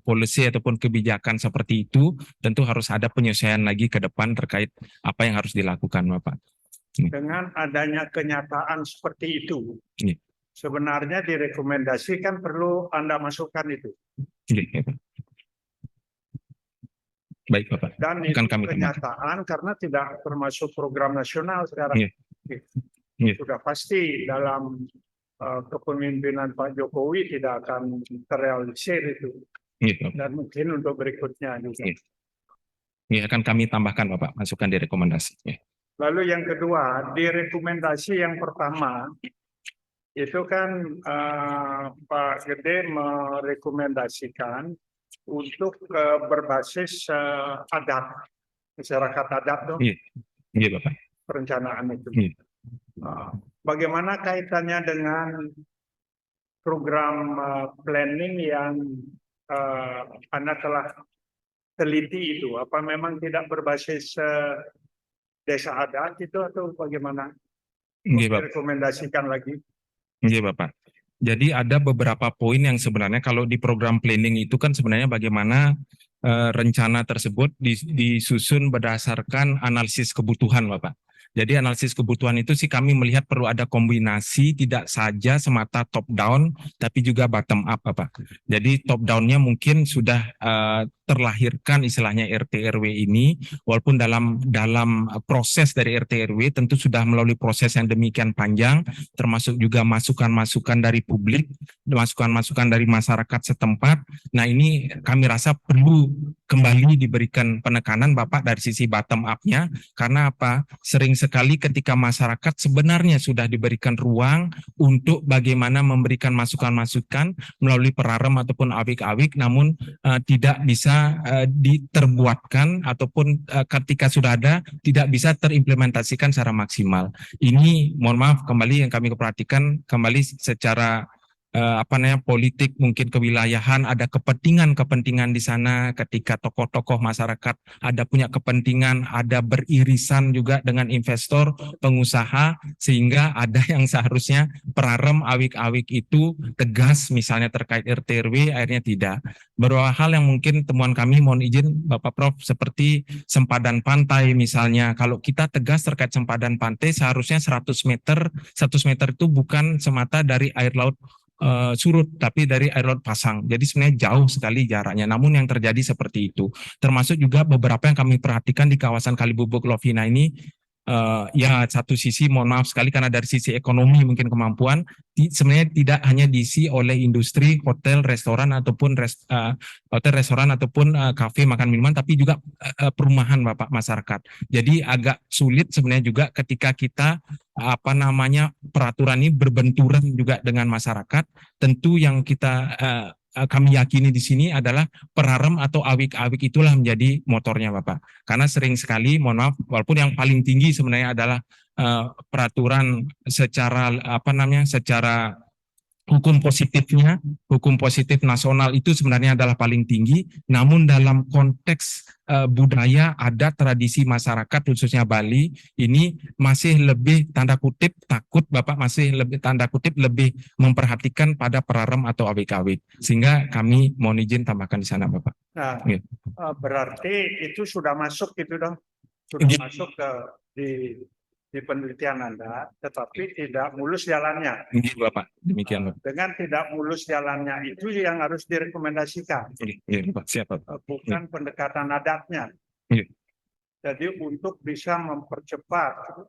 S3: policy ataupun kebijakan seperti itu, tentu harus ada penyesuaian lagi ke depan terkait apa yang harus dilakukan, Bapak.
S8: Dengan adanya kenyataan seperti itu, sebenarnya direkomendasikan perlu Anda masukkan itu.
S3: Baik, Bapak.
S8: Dan itu kenyataan karena tidak termasuk program nasional sekarang. Sudah pasti dalam kepemimpinan Pak Jokowi tidak akan terrealisir itu. Dan mungkin untuk berikutnya juga.
S3: Akan kami tambahkan, Bapak, masukkan di rekomendasi.
S8: Lalu yang kedua, di rekomendasi yang pertama, itu kan Pak Gede merekomendasikan untuk berbasis adat, masyarakat adat dong.
S3: Iya, Bapak.
S8: Perencanaan itu. Bagaimana kaitannya dengan program planning yang Anda telah teliti itu? Apa memang tidak berbasis desa adat itu atau bagaimana? Direkomendasikan lagi.
S3: Iya, Bapak. Jadi ada beberapa poin yang sebenarnya kalau di program planning itu kan sebenarnya bagaimana rencana tersebut disusun berdasarkan analisis kebutuhan, Bapak. Jadi analisis kebutuhan itu sih kami melihat perlu ada kombinasi, tidak saja semata top down, tapi juga bottom up, Bapak. Jadi top down-nya mungkin sudah terlahirkan istilahnya RT RW ini, walaupun dalam proses dari RT RW tentu sudah melalui proses yang demikian panjang, termasuk juga masukan-masukan dari publik, masukan-masukan dari masyarakat setempat. Nah, ini kami rasa perlu kembali diberikan penekanan, Bapak, dari sisi bottom up-nya, karena apa? Sering sekali ketika masyarakat sebenarnya sudah diberikan ruang untuk bagaimana memberikan masukan-masukan melalui perarem ataupun awik-awik, namun tidak bisa diterbuatkan ataupun ketika sudah ada tidak bisa terimplementasikan secara maksimal. Ini mohon maaf kembali yang kami perhatikan kembali secara politik mungkin kewilayahan, ada kepentingan di sana ketika tokoh-tokoh masyarakat ada punya kepentingan, ada beririsan juga dengan investor, pengusaha, sehingga ada yang seharusnya perarem awik-awik itu tegas misalnya terkait RT RW akhirnya tidak. Beberapa hal yang mungkin temuan kami mohon izin Bapak Prof seperti sempadan pantai misalnya, kalau kita tegas terkait sempadan pantai seharusnya 100 meter itu bukan semata dari air laut surut, tapi dari air laut pasang. Jadi sebenarnya jauh sekali jaraknya. Namun yang terjadi seperti itu. Termasuk juga beberapa yang kami perhatikan di kawasan Kalibubuk Lovina ini, ya satu sisi mohon maaf sekali karena dari sisi ekonomi mungkin kemampuan sebenarnya tidak hanya diisi oleh industri hotel restoran ataupun kafe makan minuman, tapi juga perumahan, Bapak, masyarakat. Jadi agak sulit sebenarnya juga ketika kita peraturan ini berbenturan juga dengan masyarakat. Tentu yang kami yakini di sini adalah perarem atau awik-awik itulah menjadi motornya, Bapak. Karena sering sekali, mohon maaf, walaupun yang paling tinggi sebenarnya adalah peraturan secara secara hukum positif nasional itu sebenarnya adalah paling tinggi, namun dalam konteks budaya, adat, tradisi masyarakat khususnya Bali ini masih lebih tanda kutip takut, Bapak, masih lebih tanda kutip lebih memperhatikan pada perarem atau awik-awik, sehingga kami mohon izin tambahkan di sana, Bapak.
S8: Nah, berarti itu sudah masuk gitu dong, sudah masuk di penelitian Anda, tetapi tidak mulus jalannya.
S3: Bapak, demikian, Bapak.
S8: Dengan tidak mulus jalannya itu yang harus direkomendasikan.
S3: Siap, Bapak.
S8: Bukan pendekatan adatnya. Jadi untuk bisa mempercepat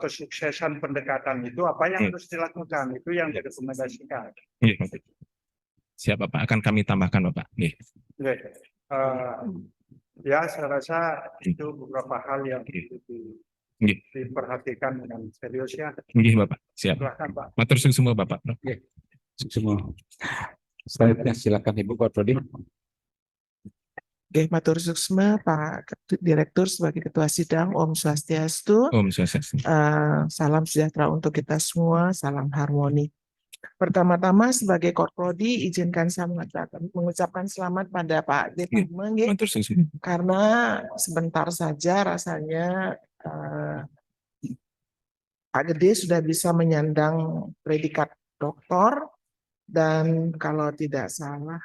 S8: kesuksesan pendekatan itu, apa yang harus dilakukan? Itu yang direkomendasikan.
S3: Siap, Bapak. Akan kami tambahkan, Bapak.
S8: Ya, saya rasa itu beberapa hal yang diperhatikan dengan serius ya.
S3: Bapak. Siap.
S8: Silakan, Pak.
S3: Matur suwun semua, Bapak.
S2: Semua. Selanjutnya silakan Ibu Kotrodi.
S9: Matur suksma Pak Direktur sebagai Ketua Sidang. Om Swastiastu.
S3: Om Swastiastu.
S9: Salam sejahtera untuk kita semua. Salam harmoni. Pertama-tama sebagai Korprodi izinkan saya mengucapkan selamat pada Pak Departemen karena sebentar saja rasanya Pak Gede sudah bisa menyandang predikat doktor Dan kalau tidak salah,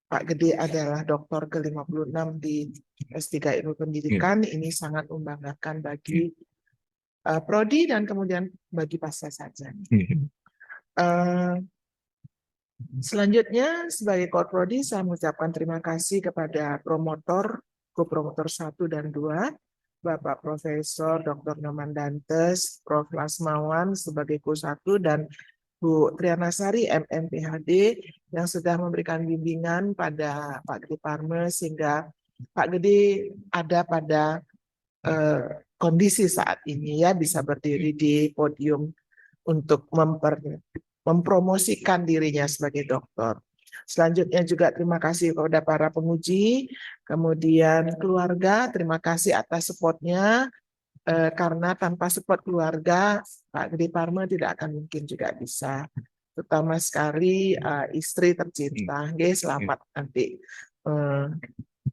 S9: Pak Gede adalah doktor ke-56 di S3 Ilmu Pendidikan. Ini sangat membanggakan bagi Prodi dan kemudian bagi pasca sarjana. Selanjutnya sebagai Korprodi saya mengucapkan terima kasih kepada promotor, co-promotor 1 dan 2, Bapak Profesor Dr. Noman Dantes, Prof. Lasmawan sebagai Co1 dan Bu Trianasari MM PhD yang sudah memberikan bimbingan pada Pak Gede Parme sehingga Pak Gede ada pada kondisi saat ini ya bisa berdiri di podium untuk mempromosikan dirinya sebagai dokter. Selanjutnya juga terima kasih kepada para penguji, kemudian keluarga, terima kasih atas supportnya, karena tanpa support keluarga, Pak Gede Parme tidak akan mungkin juga bisa. Terutama sekali istri tercinta, selamat nanti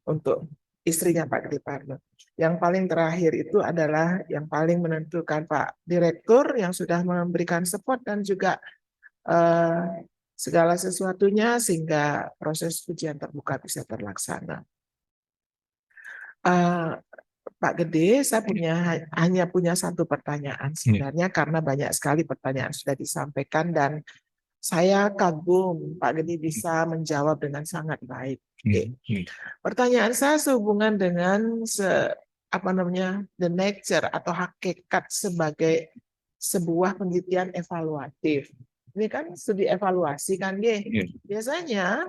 S9: untuk istrinya Pak Gede Parme. Yang paling terakhir itu adalah yang paling menentukan Pak Direktur yang sudah memberikan support dan juga segala sesuatunya sehingga proses ujian terbuka bisa terlaksana. Pak Gede, saya hanya punya satu pertanyaan sebenarnya karena banyak sekali pertanyaan sudah disampaikan dan saya kagum Pak Gede bisa menjawab dengan sangat baik. Pertanyaan saya sehubungan dengan the nature atau hakikat sebagai sebuah penelitian evaluatif. Ini kan studi evaluasi kan, biasanya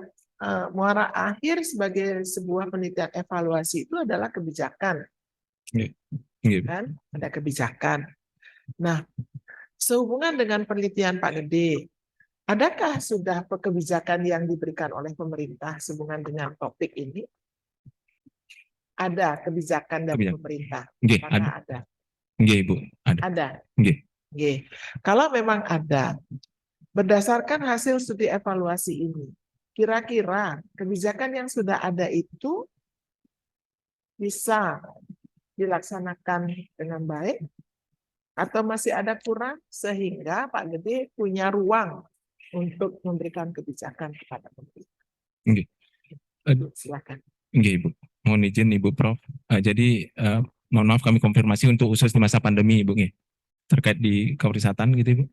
S9: muara akhir sebagai sebuah penelitian evaluasi itu adalah kebijakan. Kan? Ada kebijakan. Nah, sehubungan dengan penelitian Pak Gede, adakah sudah kebijakan yang diberikan oleh pemerintah sehubungan dengan topik ini? Ada kebijakan dari pemerintah? Ada.
S3: Ibu.
S9: Ada. Kalau memang ada, berdasarkan hasil studi evaluasi ini, kira-kira kebijakan yang sudah ada itu bisa dilaksanakan dengan baik atau masih ada kurang sehingga Pak Gede punya ruang untuk memberikan kebijakan kepada pemerintah. Silakan.
S3: Ibu. Mohon izin Ibu Prof. Jadi mohon maaf kami konfirmasi untuk khusus di masa pandemi Ibu terkait di kewirausahaan gitu Ibu.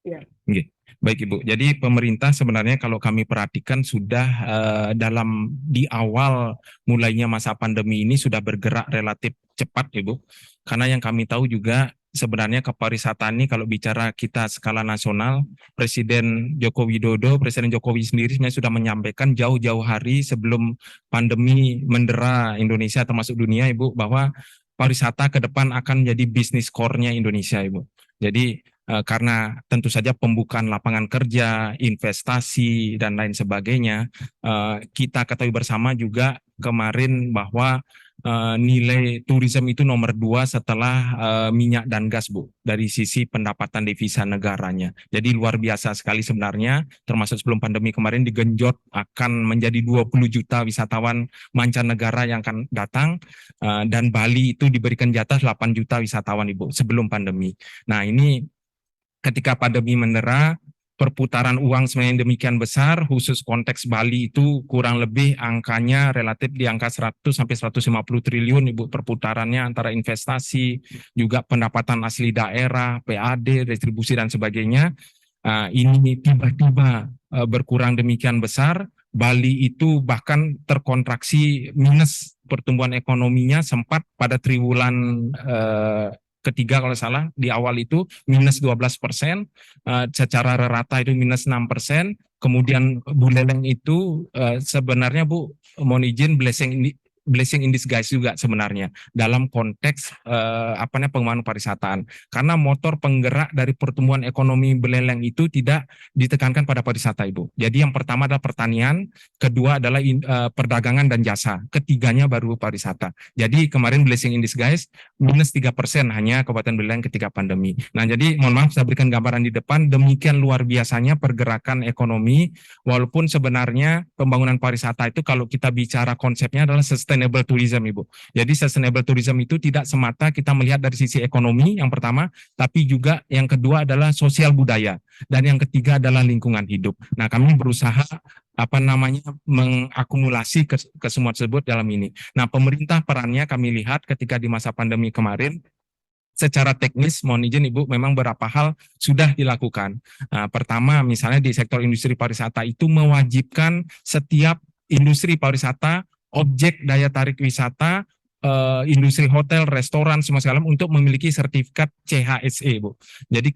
S9: Iya.
S3: Baik Ibu, jadi pemerintah sebenarnya kalau kami perhatikan sudah di awal mulainya masa pandemi ini sudah bergerak relatif cepat Ibu. Karena yang kami tahu juga sebenarnya kepariwisataan ini kalau bicara kita skala nasional, Presiden Joko Widodo, Presiden Jokowi sendiri sebenarnya sudah menyampaikan jauh-jauh hari sebelum pandemi mendera Indonesia termasuk dunia Ibu, bahwa pariwisata ke depan akan menjadi bisnis core-nya Indonesia Ibu. Jadi karena tentu saja pembukaan lapangan kerja, investasi, dan lain sebagainya, kita ketahui bersama juga kemarin bahwa nilai turisme itu nomor 2 setelah minyak dan gas Bu, dari sisi pendapatan devisa negaranya. Jadi luar biasa sekali sebenarnya, termasuk sebelum pandemi kemarin digenjot akan menjadi 20 juta wisatawan mancanegara yang akan datang, dan Bali itu diberikan jatah 8 juta wisatawan Ibu sebelum pandemi. Nah ini ketika pandemi mendera, perputaran uang sebenarnya demikian besar, khusus konteks Bali itu kurang lebih angkanya relatif di angka 100 sampai 150 triliun Ibu perputarannya antara investasi, juga pendapatan asli daerah, PAD, distribusi dan sebagainya. Ini tiba-tiba berkurang demikian besar, Bali itu bahkan terkontraksi minus pertumbuhan ekonominya sempat pada triwulan ketiga kalau salah di awal itu minus 12%, secara rata itu minus 6%, kemudian Buleleng itu sebenarnya Bu mohon izin blessing in disguise juga sebenarnya dalam konteks pengembangan pariwisataan, karena motor penggerak dari pertumbuhan ekonomi Buleleng itu tidak ditekankan pada pariwisata Ibu. Jadi yang pertama adalah pertanian, kedua adalah perdagangan dan jasa, ketiganya baru pariwisata. Jadi kemarin blessing in disguise minus 3% hanya Kabupaten Buleleng ketika pandemi. Nah jadi mohon maaf saya berikan gambaran di depan, demikian luar biasanya pergerakan ekonomi, walaupun sebenarnya pembangunan pariwisata itu kalau kita bicara konsepnya adalah sustainable sustainable tourism, Ibu. Jadi sustainable tourism itu tidak semata kita melihat dari sisi ekonomi yang pertama, tapi juga yang kedua adalah sosial budaya, dan yang ketiga adalah lingkungan hidup. Nah, kami berusaha mengakumulasi ke semua tersebut dalam ini. Nah, pemerintah perannya kami lihat ketika di masa pandemi kemarin, secara teknis, mohon izin Ibu, memang beberapa hal sudah dilakukan. Pertama, misalnya di sektor industri pariwisata itu mewajibkan setiap industri pariwisata, objek daya tarik wisata, industri hotel, restoran, semua segala untuk memiliki sertifikat CHSE, Bu. Jadi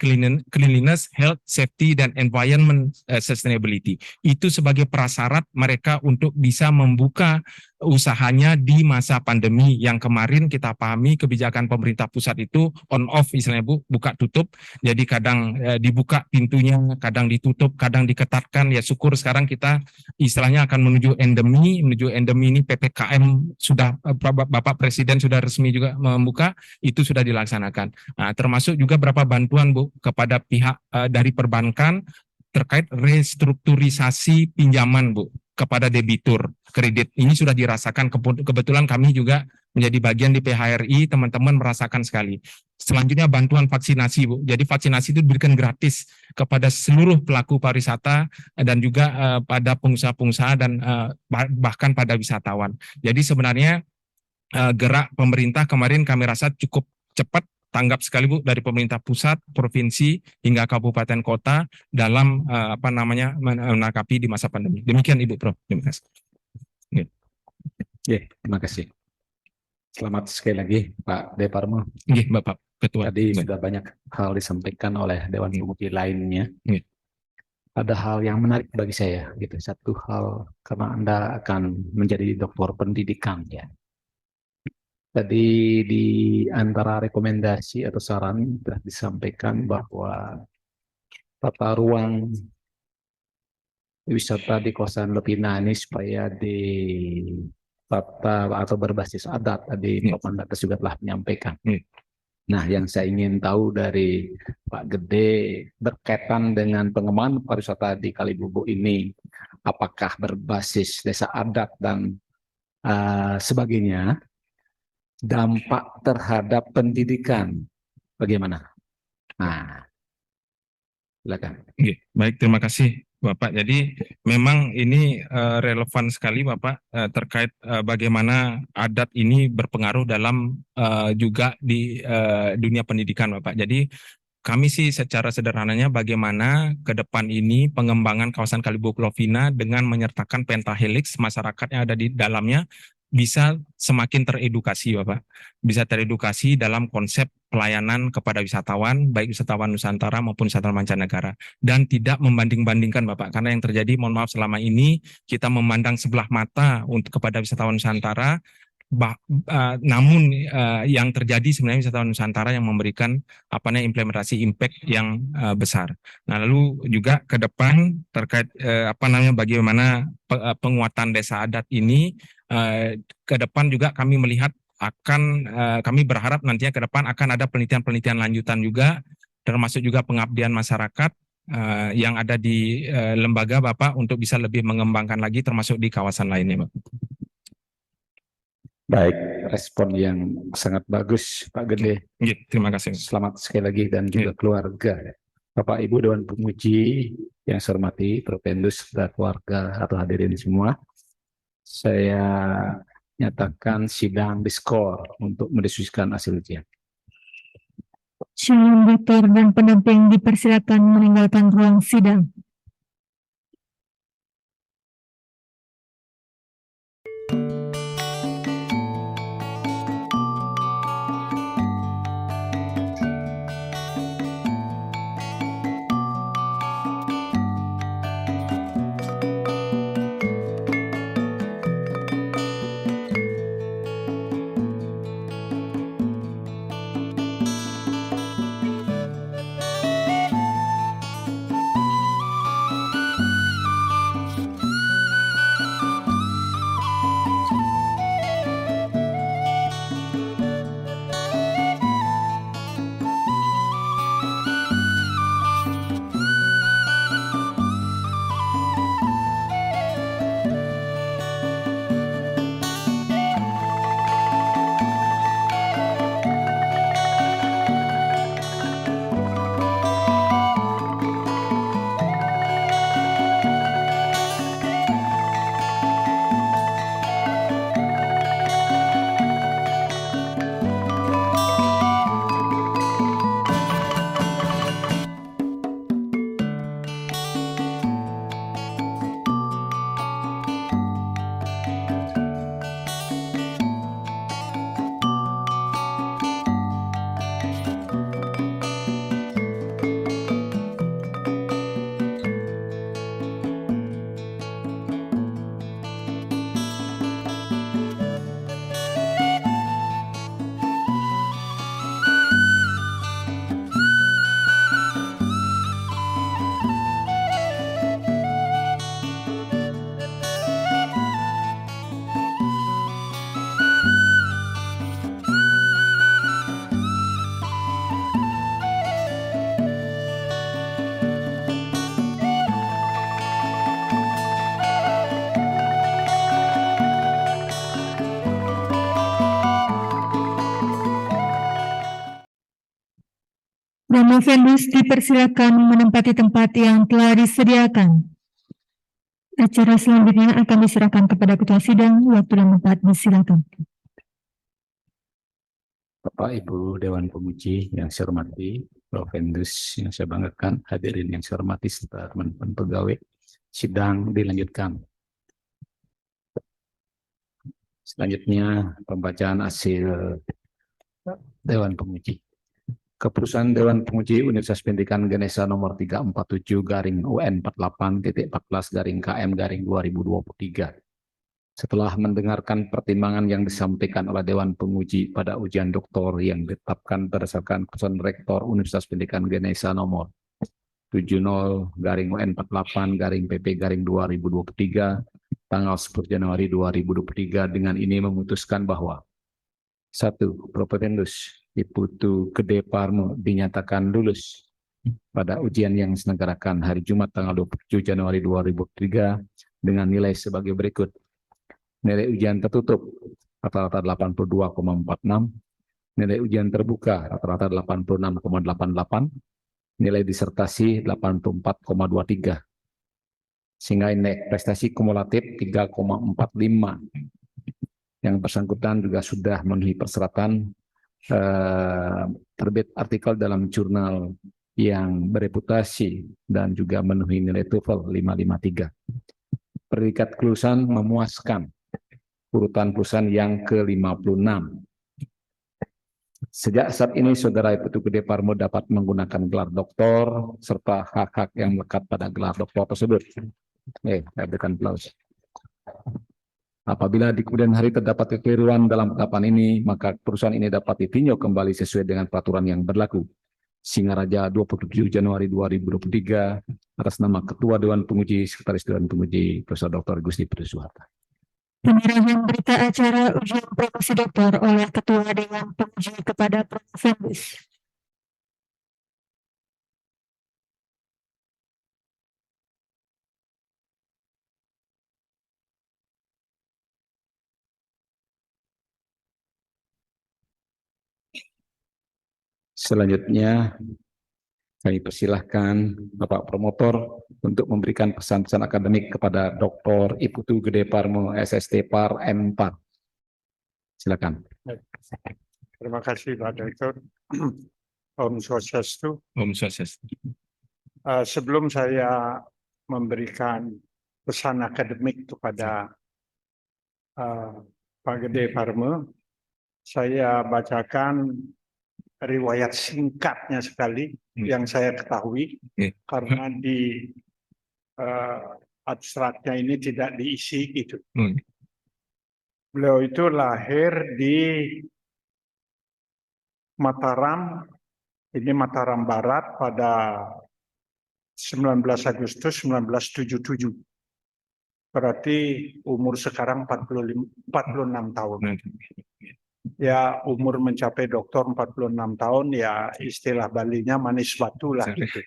S3: Cleanliness, Health, Safety, dan Environment Sustainability. Itu sebagai prasyarat mereka untuk bisa membuka usahanya di masa pandemi yang kemarin kita pahami kebijakan pemerintah pusat itu on off istilahnya, Bu, buka tutup. Jadi kadang dibuka pintunya, kadang ditutup, kadang diketatkan. Ya syukur sekarang kita istilahnya akan menuju endemi ini PPKM sudah Bapak Presiden sudah resmi juga membuka, itu sudah dilaksanakan. Nah, termasuk juga berapa bantuan, Bu, kepada pihak dari perbankan terkait restrukturisasi pinjaman, Bu, kepada debitur kredit. Ini sudah dirasakan, kebetulan kami juga menjadi bagian di PHRI, teman-teman merasakan sekali. Selanjutnya bantuan vaksinasi, Bu. Jadi vaksinasi itu diberikan gratis kepada seluruh pelaku pariwisata dan juga pada pengusaha-pengusaha dan bahkan pada wisatawan. Jadi sebenarnya gerak pemerintah kemarin kami rasa cukup cepat, tanggap sekali, Bu, dari pemerintah pusat, provinsi hingga kabupaten kota dalam menanggapi di masa pandemi. Demikian Ibu Prof. Terima kasih.
S2: Terima kasih. Selamat sekali lagi Pak Deparmo.
S3: Bapak Ketua.
S2: Tadi sudah banyak hal disampaikan oleh Dewan Penguji lainnya. Ada hal yang menarik bagi saya, gitu. Satu hal, karena Anda akan menjadi doktor pendidikan, ya. Tadi di antara rekomendasi atau saran telah disampaikan bahwa tata ruang wisata di kawasan Lopina ini supaya ditata atau berbasis adat. Tadi Pak Mandatas juga telah menyampaikan. Nah, yang saya ingin tahu dari Pak Gede berkaitan dengan pengembangan pariwisata di Kalibubuk ini, apakah berbasis desa adat dan sebagainya, dampak terhadap pendidikan bagaimana? Nah, silakan.
S3: Baik, terima kasih Bapak. Jadi memang ini relevan sekali Bapak terkait bagaimana adat ini berpengaruh dalam juga di dunia pendidikan Bapak. Jadi kami sih secara sederhananya bagaimana ke depan ini pengembangan kawasan Kalibubuk Lovina dengan menyertakan pentahelix, masyarakat yang ada di dalamnya bisa semakin teredukasi Bapak. Bisa teredukasi dalam konsep pelayanan kepada wisatawan, baik wisatawan Nusantara maupun wisatawan mancanegara. Dan tidak membanding-bandingkan Bapak, karena yang terjadi, mohon maaf, selama ini kita memandang sebelah mata untuk kepada wisatawan Nusantara, namun yang terjadi sebenarnya wisatawan Nusantara yang memberikan implementasi impact yang besar. Nah, lalu juga ke depan terkait bagaimana penguatan desa adat ini ke depan juga kami melihat kami berharap nantinya ke depan akan ada penelitian-penelitian lanjutan juga, termasuk juga pengabdian masyarakat yang ada di lembaga Bapak untuk bisa lebih mengembangkan lagi termasuk di kawasan lainnya, Bapak.
S2: Baik, respon yang sangat bagus Pak Gede.
S3: Terima kasih.
S2: Selamat sekali lagi dan juga keluarga. Bapak Ibu Dewan Penguji yang saya hormati, Prof. Endus dan keluarga atau hadirin semua, saya nyatakan sidang diskor untuk mendiskusikan hasil ujian.
S1: Shalom Rektor dan pendamping dipersilakan meninggalkan ruang sidang. Promovendus dipersilakan menempati tempat yang telah disediakan. Acara selanjutnya akan diserahkan kepada Ketua Sidang. Waktu dan tempat disilakan.
S2: Bapak Ibu Dewan Penguji yang saya hormati, Promovendus yang saya banggakan, hadirin yang saya hormati serta teman-teman pegawai, sidang dilanjutkan. Selanjutnya pembacaan hasil Dewan Penguji. Keputusan Dewan Penguji Universitas Pendidikan Ganesha nomor 347/UN14/18-KM/2023. Setelah mendengarkan pertimbangan yang disampaikan oleh Dewan Penguji pada ujian doktor yang ditetapkan berdasarkan keputusan Rektor Universitas Pendidikan Ganesha nomor 70/18/PP/2023 tanggal 10 Januari 2023 dengan ini memutuskan bahwa 1. Promovendus Iputu Gede Parmo dinyatakan lulus pada ujian yang diselenggarakan hari Jumat tanggal 27 Januari 2003 dengan nilai sebagai berikut. Nilai ujian tertutup rata-rata 82,46, nilai ujian terbuka rata-rata 86,88, nilai disertasi 84,23, sehingga indeks prestasi kumulatif 3,45. Yang bersangkutan juga sudah memenuhi persyaratan terbit artikel dalam jurnal yang bereputasi dan juga memenuhi nilai TOEFL 553. Predikat kelulusan memuaskan, urutan kelulusan yang ke-56. Sejak saat ini Saudara Iputu Gede Parmo dapat menggunakan gelar doktor serta hak-hak yang melekat pada gelar doktor tersebut. Saya berikan aplaus. Apabila di kemudian hari terdapat kekeliruan dalam penetapan ini, maka keputusan ini dapat ditinjau kembali sesuai dengan peraturan yang berlaku. Singaraja 27 Januari 2023 atas nama Ketua Dewan Penguji, Sekretaris Dewan Penguji, Prof. Dr. Gusti Putu Soeharto.
S1: Penyerahan berita acara ujian promosi doktor oleh Ketua Dewan Penguji kepada Promovendus.
S2: Selanjutnya, kami persilahkan Bapak Promotor untuk memberikan pesan-pesan akademik kepada Dr. Iputu Gede Parmo, SST Par M4. Silakan.
S8: Terima kasih Pak Direktur. Om Swastiastu.
S3: Om Swastiastu.
S8: Sebelum saya memberikan pesan akademik kepada Pak Gede Parmo, saya bacakan riwayat singkatnya sekali yang saya ketahui, karena di abstraknya ini tidak diisi gitu. Beliau itu lahir di Mataram, ini Mataram Barat pada 19 Agustus 1977. Berarti umur sekarang 46 tahun. Ya, umur mencapai doktor 46 tahun, ya istilah Balinya manis batu lah gitu.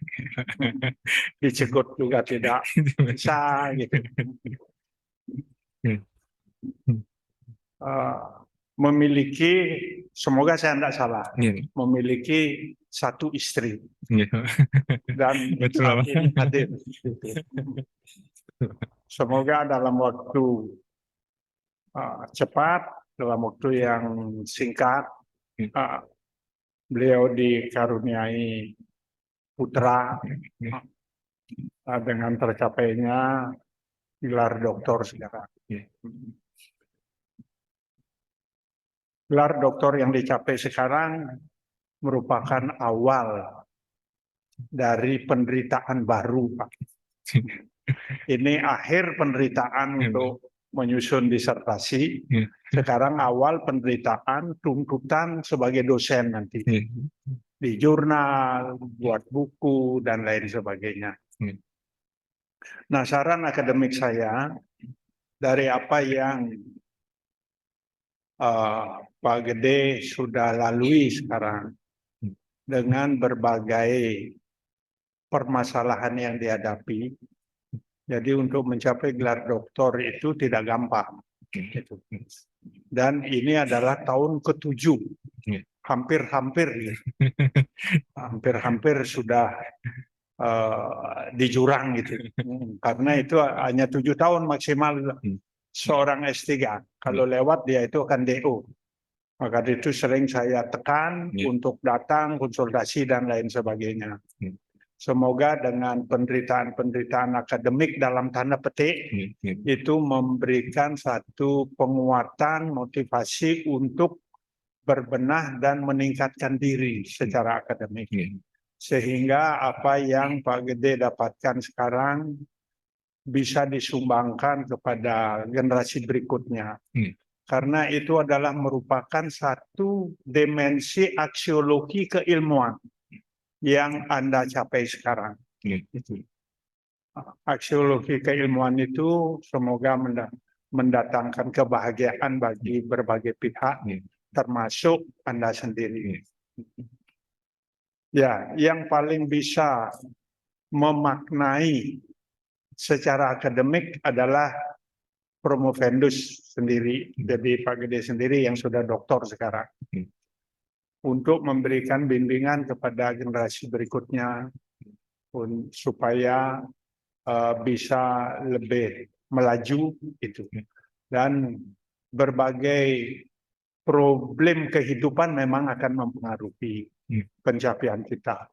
S8: Dicegot juga tidak bisa gitu. Memiliki, semoga saya tidak salah, memiliki satu istri. Dan saat ini hadir. Semoga dalam waktu cepat, dalam waktu yang singkat, beliau dikaruniai putra dengan tercapainya gelar doktor sekarang. Gelar doktor yang dicapai sekarang merupakan awal dari penderitaan baru, Pak. Ini akhir penderitaan untuk menyusun disertasi. Sekarang awal penderitaan tuntutan sebagai dosen nanti. Di jurnal, buat buku, dan lain sebagainya. Nah, saran akademik saya, dari apa yang Pak Gede sudah lalui sekarang, dengan berbagai permasalahan yang dihadapi, jadi untuk mencapai gelar doktor itu tidak gampang. Dan ini adalah tahun ke-7 hampir-hampir sudah di jurang gitu. Karena itu hanya 7 tahun maksimal seorang S3. Kalau lewat dia itu akan DO. Maka itu sering saya tekan untuk datang, konsultasi dan lain sebagainya. Semoga dengan penderitaan akademik dalam tanda petik itu memberikan satu penguatan motivasi untuk berbenah dan meningkatkan diri secara akademik. Sehingga apa yang Pak Gede dapatkan sekarang bisa disumbangkan kepada generasi berikutnya. Karena itu adalah merupakan satu dimensi aksiologi keilmuan yang Anda capai sekarang. Aksiologi keilmuan itu semoga mendatangkan kebahagiaan bagi berbagai pihak, termasuk Anda sendiri. Ya, yang paling bisa memaknai secara akademik adalah promovendus sendiri, jadi Pak Gede sendiri yang sudah doktor sekarang, untuk memberikan bimbingan kepada generasi berikutnya supaya bisa lebih melaju itu. Dan berbagai problem kehidupan memang akan mempengaruhi pencapaian kita.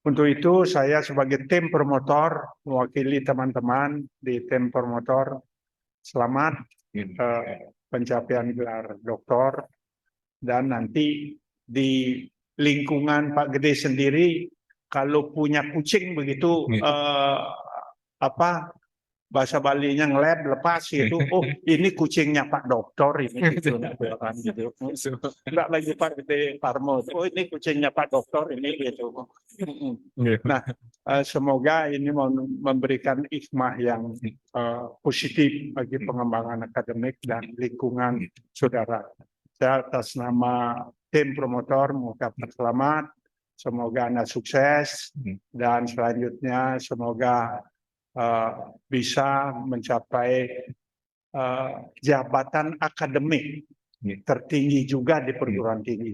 S8: Untuk itu saya sebagai tim promotor mewakili teman-teman di tim promotor selamat pencapaian gelar doktor, dan nanti di lingkungan Pak Gede sendiri kalau punya kucing begitu bahasa Balinya ngeleb lepas gitu, oh ini kucingnya Pak Doktor ini gitu, enggak lagi Pak Gede Parmo, oh ini kucingnya Pak Doktor ini gitu. Nah, semoga ini memberikan hikmah yang positif bagi pengembangan akademik dan lingkungan saudara. Saya atas nama tim promotor mengucapkan selamat, semoga Anda sukses, dan selanjutnya semoga bisa mencapai jabatan akademik tertinggi juga di perguruan tinggi.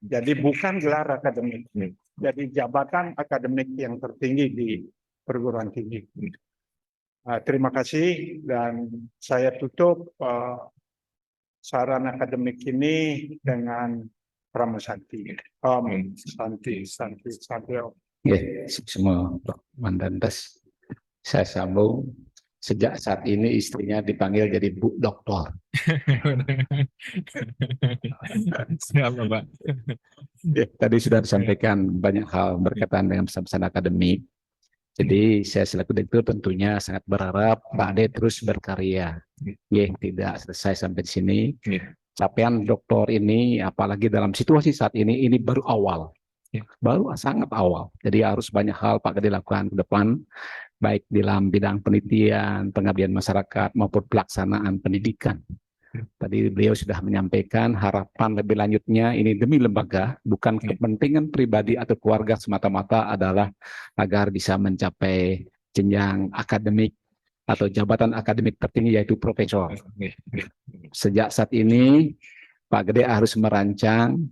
S8: Jadi bukan gelar akademik, jadi jabatan akademik yang tertinggi di perguruan tinggi. Terima kasih, dan saya tutup saran akademik ini dengan Pramusanti. Santi.
S2: Semua Mandantas. Saya sambung, sejak saat ini istrinya dipanggil jadi Bu Doktor.
S3: Siapa, Pak?
S2: Ya, tadi sudah disampaikan banyak hal berkaitan dengan pesan-pesan akademik. Jadi saya selaku direktur tentunya sangat berharap Pak Ade terus berkarya. Tidak selesai sampai di sini. Capaian doktor ini, apalagi dalam situasi saat ini baru awal. Baru sangat awal. Jadi harus banyak hal Pak Ade lakukan ke depan, baik dalam bidang penelitian, pengabdian masyarakat, maupun pelaksanaan pendidikan. Tadi beliau sudah menyampaikan harapan lebih lanjutnya ini demi lembaga, bukan kepentingan pribadi atau keluarga semata-mata, adalah agar bisa mencapai jenjang akademik atau jabatan akademik tertinggi, yaitu profesor. Sejak saat ini Pak Gede harus merancang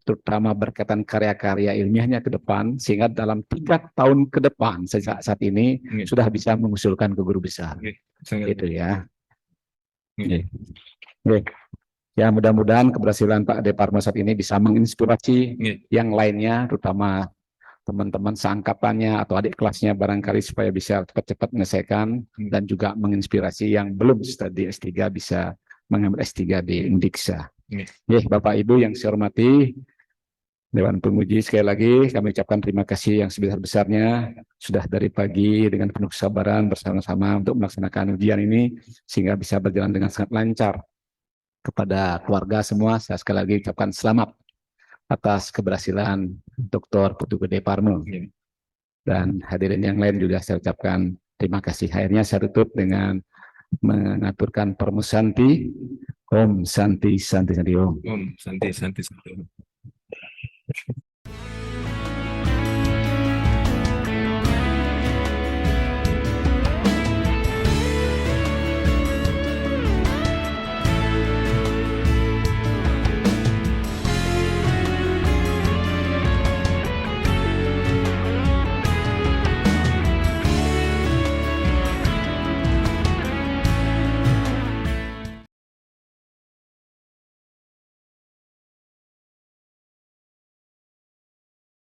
S2: terutama berkaitan karya-karya ilmiahnya ke depan, sehingga dalam 3 tahun ke depan sejak saat ini sudah bisa mengusulkan ke guru besar. Gitu ya. Ya, mudah-mudahan keberhasilan Pak Ade Parmo saat ini bisa menginspirasi yang lainnya, terutama teman-teman seangkatannya atau adik kelasnya barangkali, supaya bisa cepat-cepat menyelesaikan, dan juga menginspirasi yang belum studi S3 bisa mengambil S3 di Undiksa. Bapak Ibu yang saya hormati, Dewan Penguji, sekali lagi kami ucapkan terima kasih yang sebesar-besarnya sudah dari pagi dengan penuh kesabaran bersama-sama untuk melaksanakan ujian ini sehingga bisa berjalan dengan sangat lancar. Kepada keluarga semua saya sekali lagi ucapkan selamat atas keberhasilan Dr. Putu Gede Parmo, dan hadirin yang lain juga saya ucapkan terima kasih. Akhirnya saya tutup dengan mengaturkan Pramusanti. Om Santi Santi Santi Om.
S3: Om Santi Santi Santi.